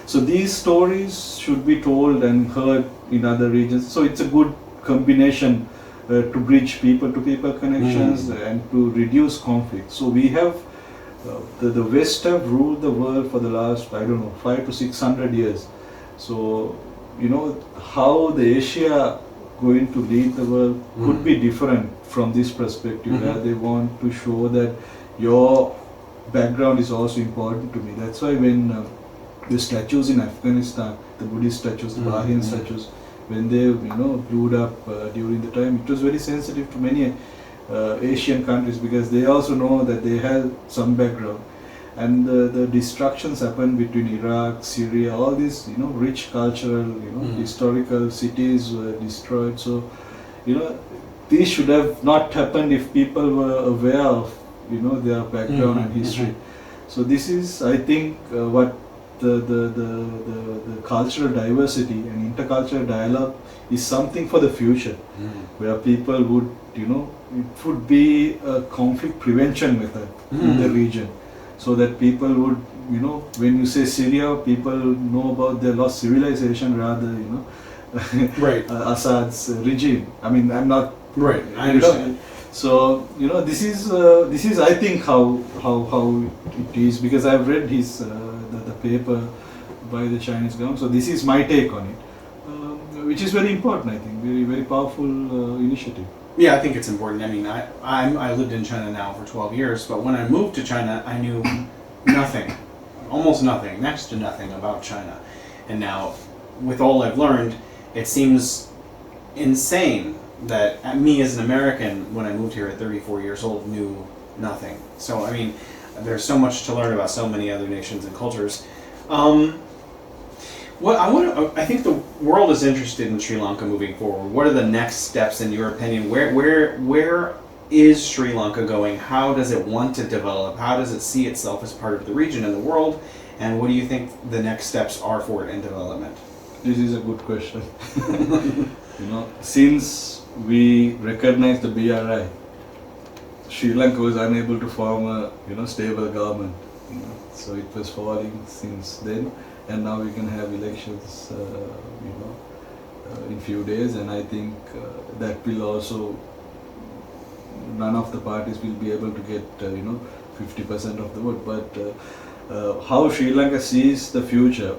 So these stories should be told and heard in other regions. So it's a good combination to bridge people-to-people connections and to reduce conflict. So we have the West have ruled the world for the last 500 to 600 years. So how the Asia going to lead the world could be different from this perspective, where they want to show that your background is also important to me. That's why when the statues in Afghanistan, the Buddhist statues, the Bahian statues, when they blew up during the time, it was very sensitive to many Asian countries, because they also know that they have some background. And the destructions happened between Iraq, Syria, all these rich cultural, historical cities were destroyed. So these should have not happened if people were aware of their background and history. So this is, I think, what the cultural diversity and intercultural dialogue is something for the future, where people would it would be a conflict prevention method in the region. So that people would, when you say Syria, people know about their lost civilization rather, right. Assad's regime. I mean, I'm not right. I understand. So this is I think how it is, because I've read his the paper by the Chinese government. So this is my take on it, which is very important. I think very powerful initiative. Yeah, I think it's important. I mean, I lived in China now for 12 years, but when I moved to China, I knew nothing, almost nothing, next to nothing about China. And now, with all I've learned, it seems insane that me as an American, when I moved here at 34 years old, knew nothing. So, I mean, there's so much to learn about so many other nations and cultures. I think the world is interested in Sri Lanka moving forward. What are the next steps, in your opinion? Where is Sri Lanka going? How does it want to develop? How does it see itself as part of the region and the world? And what do you think the next steps are for it in development? This is a good question. Since we recognize the BRI, Sri Lanka was unable to form a stable government. So it was falling since then. And now we can have elections, in few days, and I think that will also, none of the parties will be able to get 50% of the vote. But how Sri Lanka sees the future,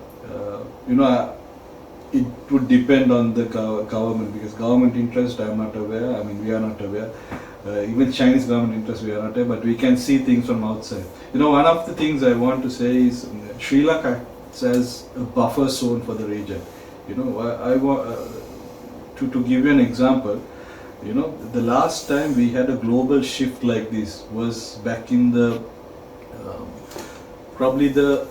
it would depend on the government, because government interest, I am not aware. I mean, we are not aware. even Chinese government interest we are not there, but we can see things from outside. One of the things I want to say is Sri Lanka as a buffer zone for the region. I want to give you an example. The last time we had a global shift like this was back in the probably the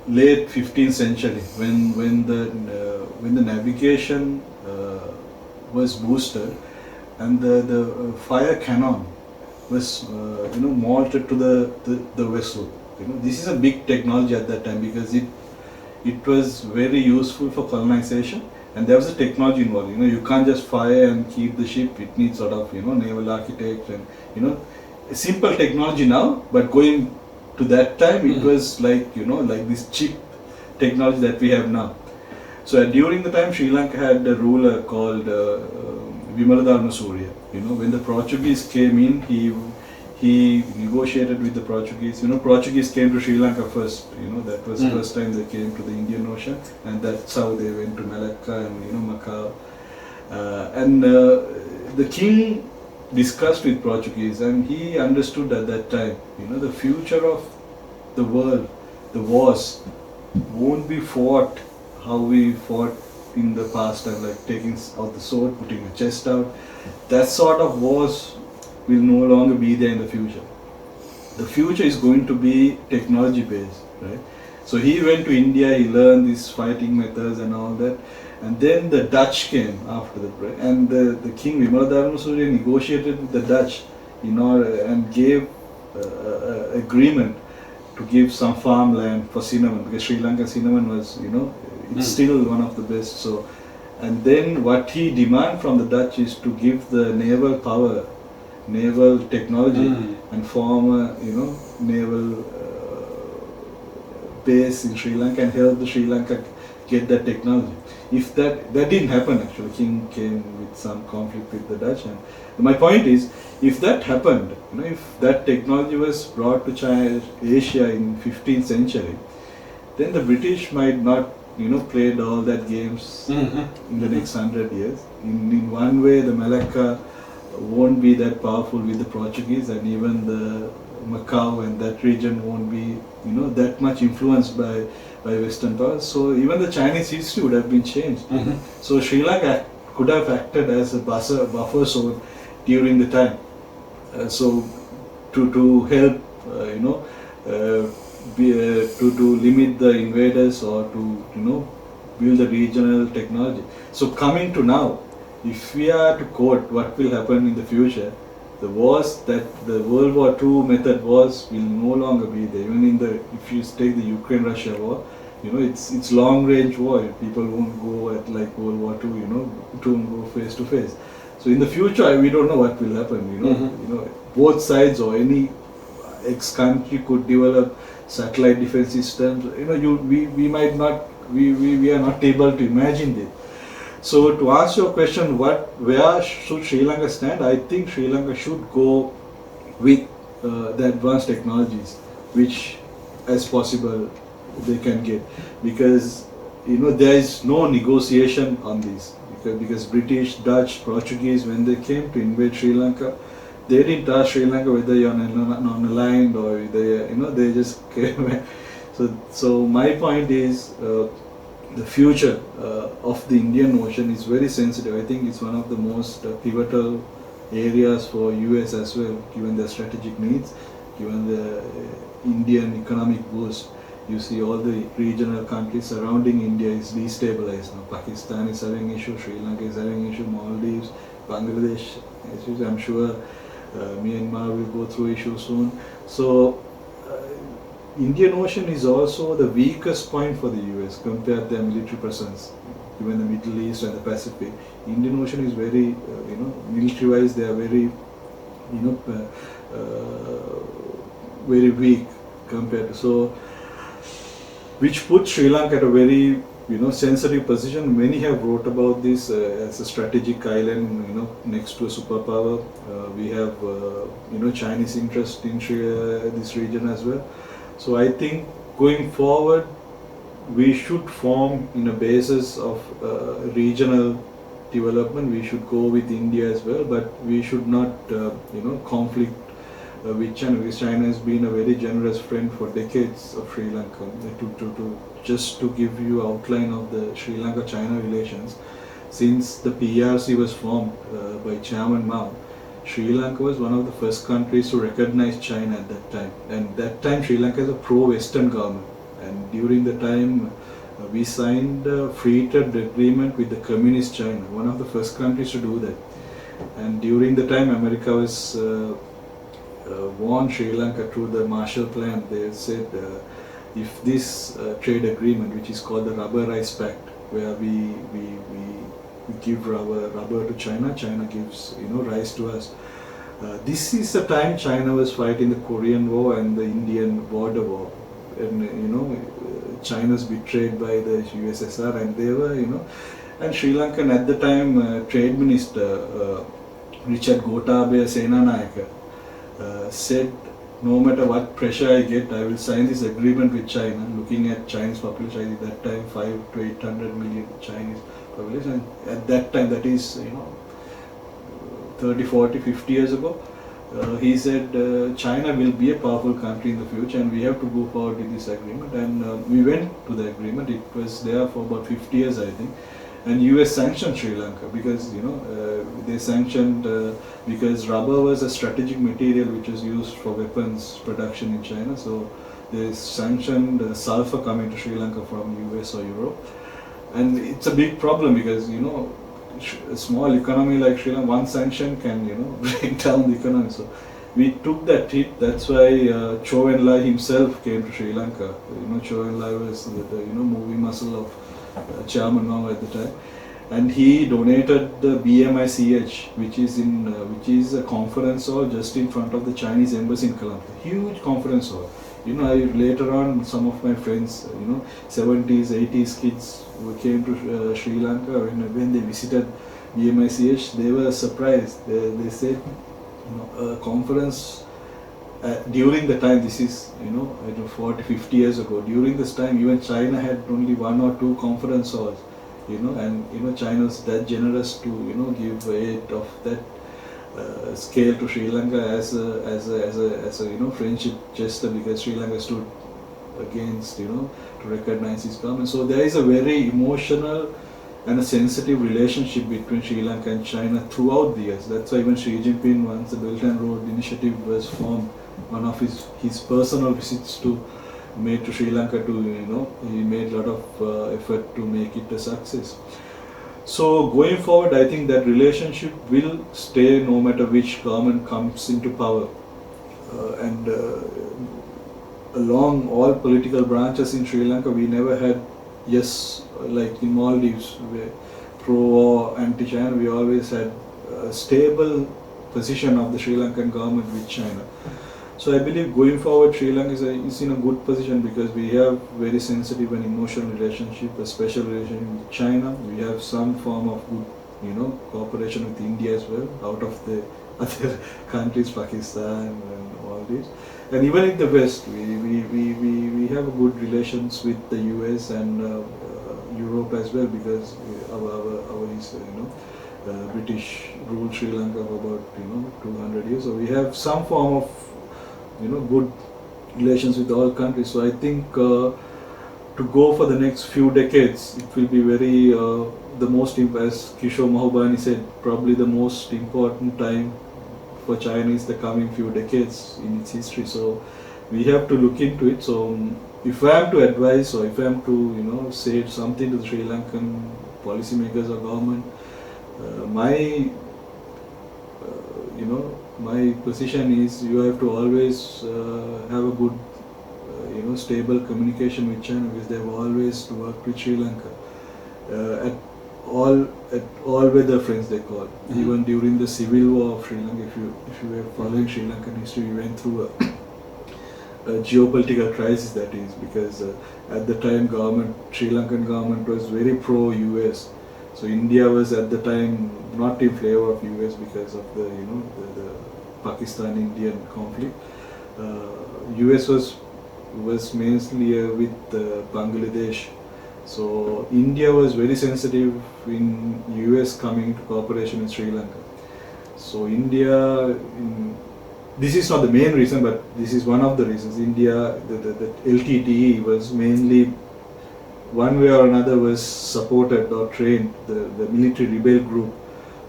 late 15th century when the navigation was boosted and the fire cannon was mounted to the vessel. This is a big technology at that time because it was very useful for colonization, and there was a technology involved. You can't just fire and keep the ship. It needs sort of naval architects and a simple technology now, but going to that time it was like like this cheap technology that we have now. So during the time Sri Lanka had a ruler called Surya. When the Portuguese came in, he negotiated with the Portuguese. Portuguese came to Sri Lanka first. That was the first time they came to the Indian Ocean, and that's how they went to Malacca and Macau. And the king discussed with Portuguese, and he understood at that time, the future of the world, the wars, won't be fought how we fought in the past time, like taking out the sword, putting the chest out. That sort of wars will no longer be there in the future. The future is going to be technology based, right? So he went to India, he learned these fighting methods and all that, and then the Dutch came after that, right? And the king Surya negotiated with the Dutch and gave agreement to give some farmland for cinnamon, because Sri Lanka cinnamon was it's still one of the best. So, and then what he demanded from the Dutch is to give the naval power, naval technology, and form a naval base in Sri Lanka and help the Sri Lanka get that technology. If that didn't happen, actually, king came with some conflict with the Dutch. And my point is, if that happened, if that technology was brought to China, Asia in 15th century, then the British might not played all that games in the next 100 years. In one way, the Malacca won't be that powerful with the Portuguese, and even the Macau and that region won't be that much influenced by Western powers. So even the Chinese history would have been changed. So Sri Lanka could have acted as a buffer zone during the time. So to help to limit the invaders or to build a regional technology. So coming to now, if we are to quote what will happen in the future, the wars that the World War II method wars will no longer be there. Even if you take the Ukraine-Russia war, it's long-range war. People won't go at like World War II, don't go face to face. So in the future, we don't know what will happen. Both sides or any ex-country could develop satellite defense systems. We are not able to imagine this. So to answer your question, where should Sri Lanka stand? I think Sri Lanka should go with the advanced technologies, which as possible they can get, because there is no negotiation on this, because British, Dutch, Portuguese, when they came to invade Sri Lanka, they didn't ask Sri Lanka whether you're non-aligned or they just came. So my point is, the future of the Indian Ocean is very sensitive. I think it's one of the most pivotal areas for US as well, given their strategic needs, given the Indian economic boost. You see all the regional countries surrounding India is destabilized now. Pakistan is having issues, Sri Lanka is having issues, Maldives, Bangladesh issues. I'm sure Myanmar will go through issues soon. So Indian Ocean is also the weakest point for the US compared to their military presence, given the Middle East and the Pacific. Indian Ocean is very, military-wise they are very, very weak compared to. So, which puts Sri Lanka at a very, sensitive position. Many have wrote about this as a strategic island, next to a superpower. We have, Chinese interest in this region as well. So I think going forward, we should form in a basis of regional development, we should go with India as well, but we should not, conflict with China, because China has been a very generous friend for decades of Sri Lanka. Just to give you outline of the Sri Lanka-China relations, since the PRC was formed by Chairman Mao, Sri Lanka was one of the first countries to recognize China at that time. And that time Sri Lanka is a pro-Western government. And during the time we signed a free trade agreement with the communist China, one of the first countries to do that. And during the time America was warned Sri Lanka through the Marshall Plan. They said if this trade agreement, which is called the Rubber Rice Pact, where we give rubber to China, China gives rice to us. This is the time China was fighting the Korean War and the Indian border war, and China's betrayed by the USSR, and they were and Sri Lankan at the time Trade Minister Richard Gotabaya Senanayake said, no matter what pressure I get, I will sign this agreement with China. Looking at Chinese population at that time, 5 to 800 million Chinese population. At that time, that is 30, 40, 50 years ago, he said China will be a powerful country in the future, and we have to go forward with this agreement. And we went to the agreement. It was there for about 50 years, I think. And US sanctioned Sri Lanka because they sanctioned because rubber was a strategic material which was used for weapons production in China. So they sanctioned sulfur coming to Sri Lanka from US or Europe, and it's a big problem because a small economy like Sri Lanka, one sanction can break down the economy. So we took that hit. That's why Chou En-lai himself came to Sri Lanka. Chou En-lai was the moving muscle of Chairman Mao at the time, and he donated the BMICH, which is a conference hall just in front of the Chinese embassy in Colombo. Huge conference hall. Later on, some of my friends, 70s, 80s kids who came to Sri Lanka, when they visited BMICH, they were surprised. They said, a conference during the time, this is 40, 50 years ago. During this time, even China had only 1 or 2 conference halls, and China was that generous to give aid of that scale to Sri Lanka as a friendship gesture, because Sri Lanka stood against to recognize his government. So there is a very emotional and a sensitive relationship between Sri Lanka and China throughout the years. That's why even Xi Jinping, once the Belt and Road Initiative was formed, one of his personal visits made to Sri Lanka he made a lot of effort to make it a success. So going forward, I think that relationship will stay no matter which government comes into power, and along all political branches in Sri Lanka, we never had like in Maldives, where pro or anti-China, we always had a stable position of the Sri Lankan government with China. So I believe going forward, Sri Lanka is in a good position because we have very sensitive and emotional relationship, a special relationship with China. We have some form of good, cooperation with India as well, out of the other countries, Pakistan and all this. And even in the West, we have a good relations with the US and Europe as well, because British ruled Sri Lanka for about 200 years. So we have some form of good relations with all countries. So I think to go for the next few decades, it will be very the most, as Kishore Mahbubani said, probably the most important time for China is the coming few decades in its history. So we have to look into it. So if I am to advise, or if I am to say something to the Sri Lankan policymakers or government, my position is you have to always have a good stable communication with China, because they have always worked with Sri Lanka at all weather friends, they call. Even during the civil war of Sri Lanka, if you were following Sri Lankan history, we went through a geopolitical crisis, that is, because at the time Sri Lankan government was very pro-US. So India was at the time not in favor of US because of the Pakistan-Indian conflict. US was mainly with Bangladesh So India was very sensitive in US coming to cooperation in Sri Lanka. So India, this is not the main reason, but this is one of the reasons. India, the LTTE was mainly, one way or another, was supported or trained the military rebel group,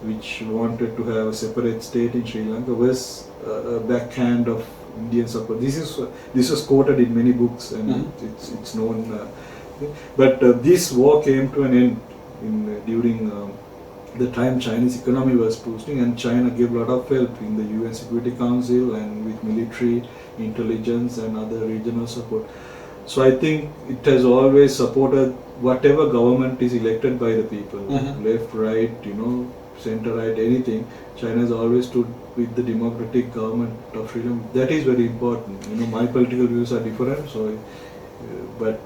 which wanted to have a separate state in Sri Lanka, was a backhand of Indian support. This was quoted in many books, and it's known. But this war came to an end during the time Chinese economy was boosting, and China gave a lot of help in the UN Security Council and with military, intelligence and other regional support. So I think it has always supported whatever government is elected by the people, left, right, center, right, anything. China has always stood with the democratic government of Sri Lanka. That is very important. My political views are different, so but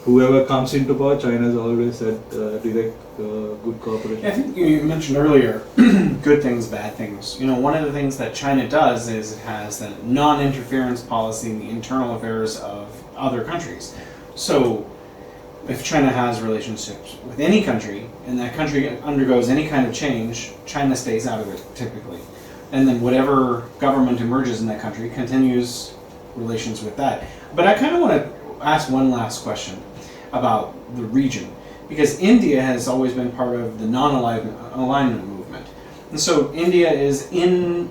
whoever comes into power, China has always had direct good cooperation. I think you mentioned earlier good things, bad things. One of the things that China does is it has a non-interference policy in the internal affairs of other countries. So if China has relationships with any country and that country undergoes any kind of change, China stays out of it typically. And then whatever government emerges in that country continues relations with that. But I kind of want to ask one last question about the region, because India has always been part of the non-alignment movement. And so India is in,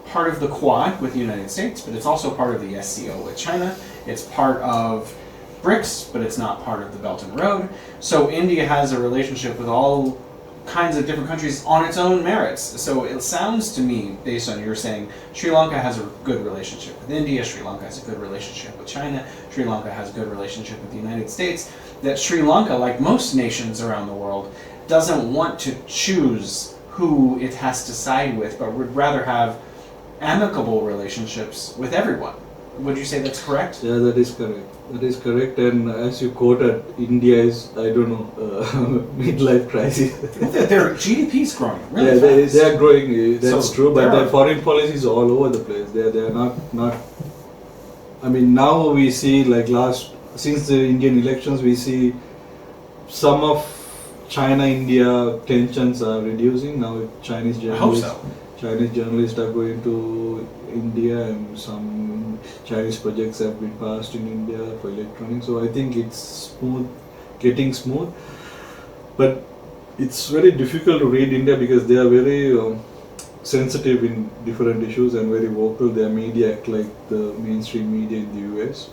part of the Quad with the United States, but it's also part of the SCO with China. It's part of BRICS, but it's not part of the Belt and Road. So India has a relationship with all kinds of different countries on its own merits. So it sounds to me, based on your saying, Sri Lanka has a good relationship with India, Sri Lanka has a good relationship with China, Sri Lanka has a good relationship with the United States, that Sri Lanka, like most nations around the world, doesn't want to choose who it has to side with, but would rather have amicable relationships with everyone. Would you say that's correct? Yeah, that is correct. That is correct. And as you quoted, India is, midlife crisis. Their GDP is growing really fast. They are growing. That's So true. But their foreign policy is all over the place. They are not. I mean, now we see since the Indian elections, we see some of China-India tensions are reducing. Now Chinese journalists are going to India, and some Chinese projects have been passed in India for electronics. So I think it's getting smooth. But it's very difficult to read India because they are very sensitive in different issues and very vocal. Their media act like the mainstream media in the US.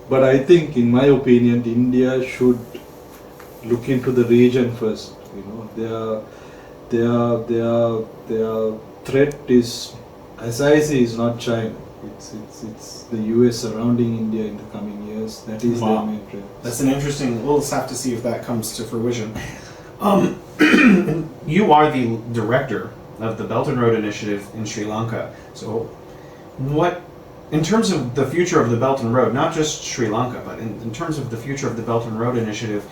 But I think, in my opinion, India should look into the region first. Their threat is, as I see, is not China. It's the US surrounding India in the coming years. That is their main threat. That's an interesting. We'll just have to see if that comes to fruition. You are the director of the Belt and Road Initiative in Sri Lanka. So, in terms of the future of the Belt and Road, not just Sri Lanka, but in terms of the future of the Belt and Road Initiative,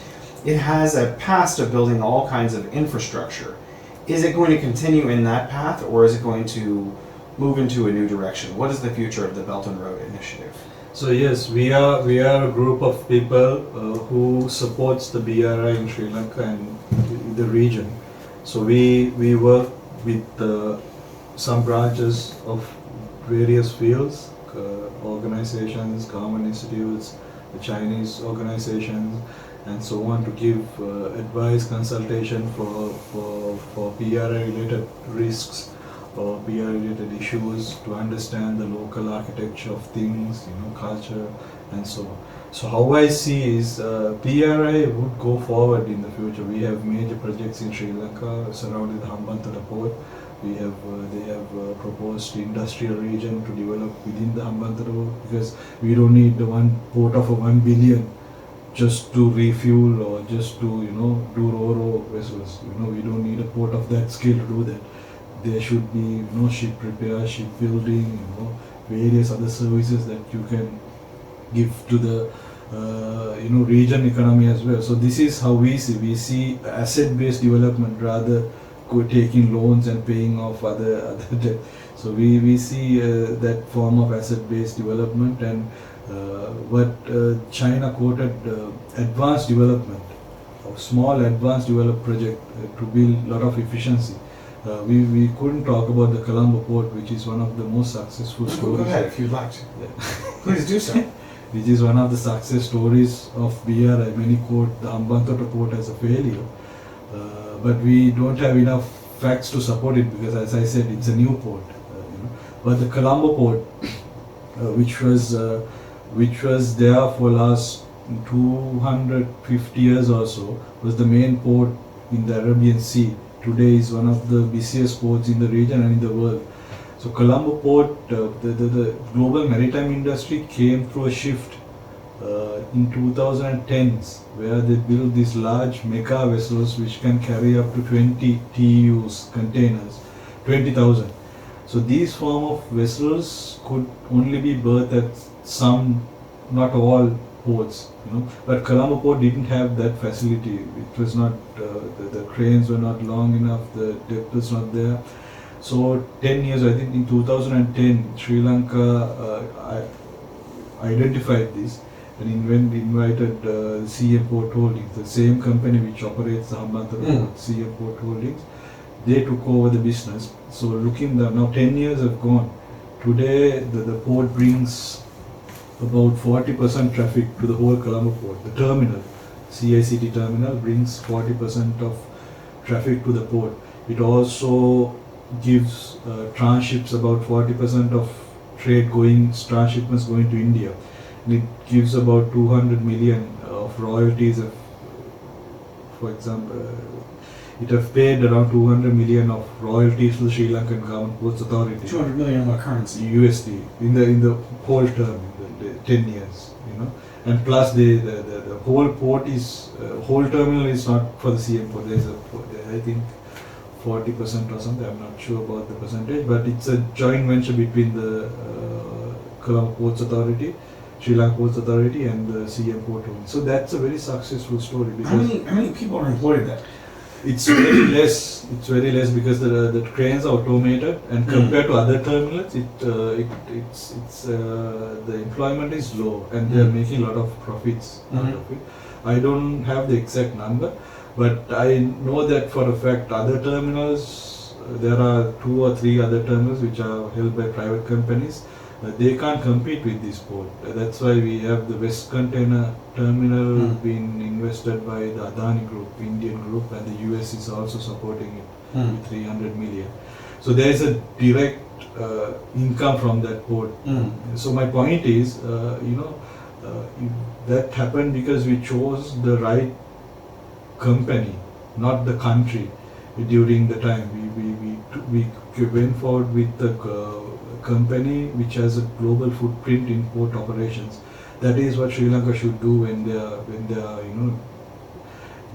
it has a past of building all kinds of infrastructure. Is it going to continue in that path, or is it going to move into a new direction? What is the future of the Belt and Road Initiative? So yes, we are a group of people who supports the BRI in Sri Lanka and the region. So we work with some branches of various fields, organizations, government institutes, the Chinese organizations, and so on, to give advice, consultation for BRI-related risks or BRI-related issues, to understand the local architecture of things, culture, and so on. So how I see is BRI would go forward in the future. We have major projects in Sri Lanka surrounding the Hambantota Port. They have proposed industrial region to develop within the Hambantota Port, because we don't need the one port of 1 billion just to refuel or just to do ro-ro vessels. We don't need a port of that scale to do that. There should be ship repair, shipbuilding, various other services that you can give to the region economy as well. So this is how we see asset-based development rather taking loans and paying off other debt. So we see that form of asset-based development, and But China quoted advanced development, a small advanced developed project to build a lot of efficiency. We couldn't talk about the Colombo port, which is one of the most successful stories. Go ahead if you'd like to. Yeah. Please do so. Which is one of the success stories of BRI. Many quote the Hambantota Port as a failure, but we don't have enough facts to support it because, as I said, it's a new port. But the Colombo port, which was there for last 250 years or so, was the main port in the Arabian Sea. Today is one of the busiest ports in the region and in the world. So Colombo Port, the global maritime industry came through a shift in 2010s, where they built these large mega vessels which can carry up to 20 TEUs containers, 20,000. So these form of vessels could only be berthed at some, not all ports, But Colombo Port didn't have that facility. It was not, the cranes were not long enough, the depth was not there. So 10 years, I think in 2010, Sri Lanka identified this and invited CM Port Holdings, the same company which operates the Hambantota Port, CM Port Holdings. They took over the business. So looking now 10 years have gone. Today the port brings about 40% traffic to the whole Colombo port. The terminal, CICT terminal, brings 40% of traffic to the port. It also gives transships about 40% of transshipments going to India. And it gives about 200 million of royalties. For example, it has paid around 200 million of royalties to the Sri Lankan Government Ports Authority. 200 million in what currency? USD in the whole term, the 10 years, And plus the whole port is whole terminal is not for the CM port. There's I think 40% or something. I'm not sure about the percentage, but it's a joint venture between the Colombo Ports Authority, Sri Lanka Ports Authority, and the CM Port Holdings. So that's a very successful story. Because how many people are employed there? It's very less. It's very less because the cranes are automated, and compared to other terminals, the employment is low, and they are making a lot of profits out of it. I don't have the exact number, but I know that for a fact other terminals, there are 2 or 3 other terminals which are held by private companies. They can't compete with this port. That's why we have the West Container Terminal being invested by the Adani Group, Indian group, and the US is also supporting it with 300 million. So there is a direct income from that port. So my point is, that happened because we chose the right company, not the country. During the time we went forward with the company which has a global footprint in port operations. That is what Sri Lanka should do when they are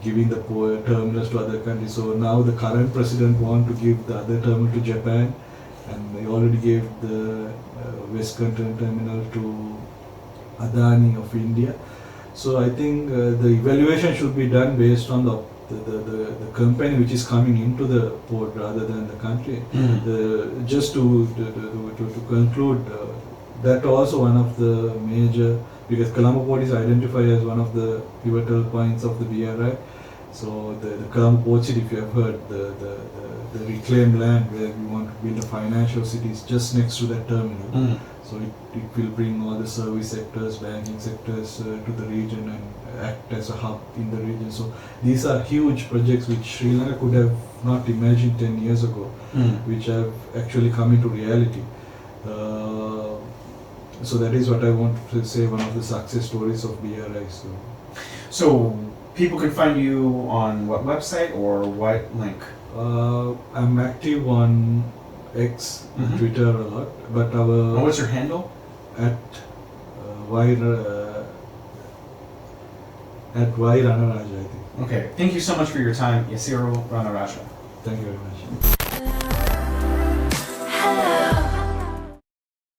giving the terminals to other countries. So now the current president wants to give the other terminal to Japan, and they already gave the West Container Terminal to Adani of India. So I think the evaluation should be done based on the company which is coming into the port rather than the country. Just to conclude, that also one of the major, because Colombo Port is identified as one of the pivotal points of the BRI. So the Colombo Port City, if you have heard, the reclaimed land where we want to build a financial city is just next to that terminal. So it will bring all the service sectors, banking sectors to the region and act as a hub in the region. So these are huge projects which Sri Lanka could have not imagined 10 years ago, which have actually come into reality. So that is what I want to say, one of the success stories of BRI. So people can find you on what website or what link? I'm active on X, Twitter a lot, but what's your handle? At Y Ranaraja, I think. Okay. Thank you so much for your time, Yasiru Ranaraja. Thank you very much.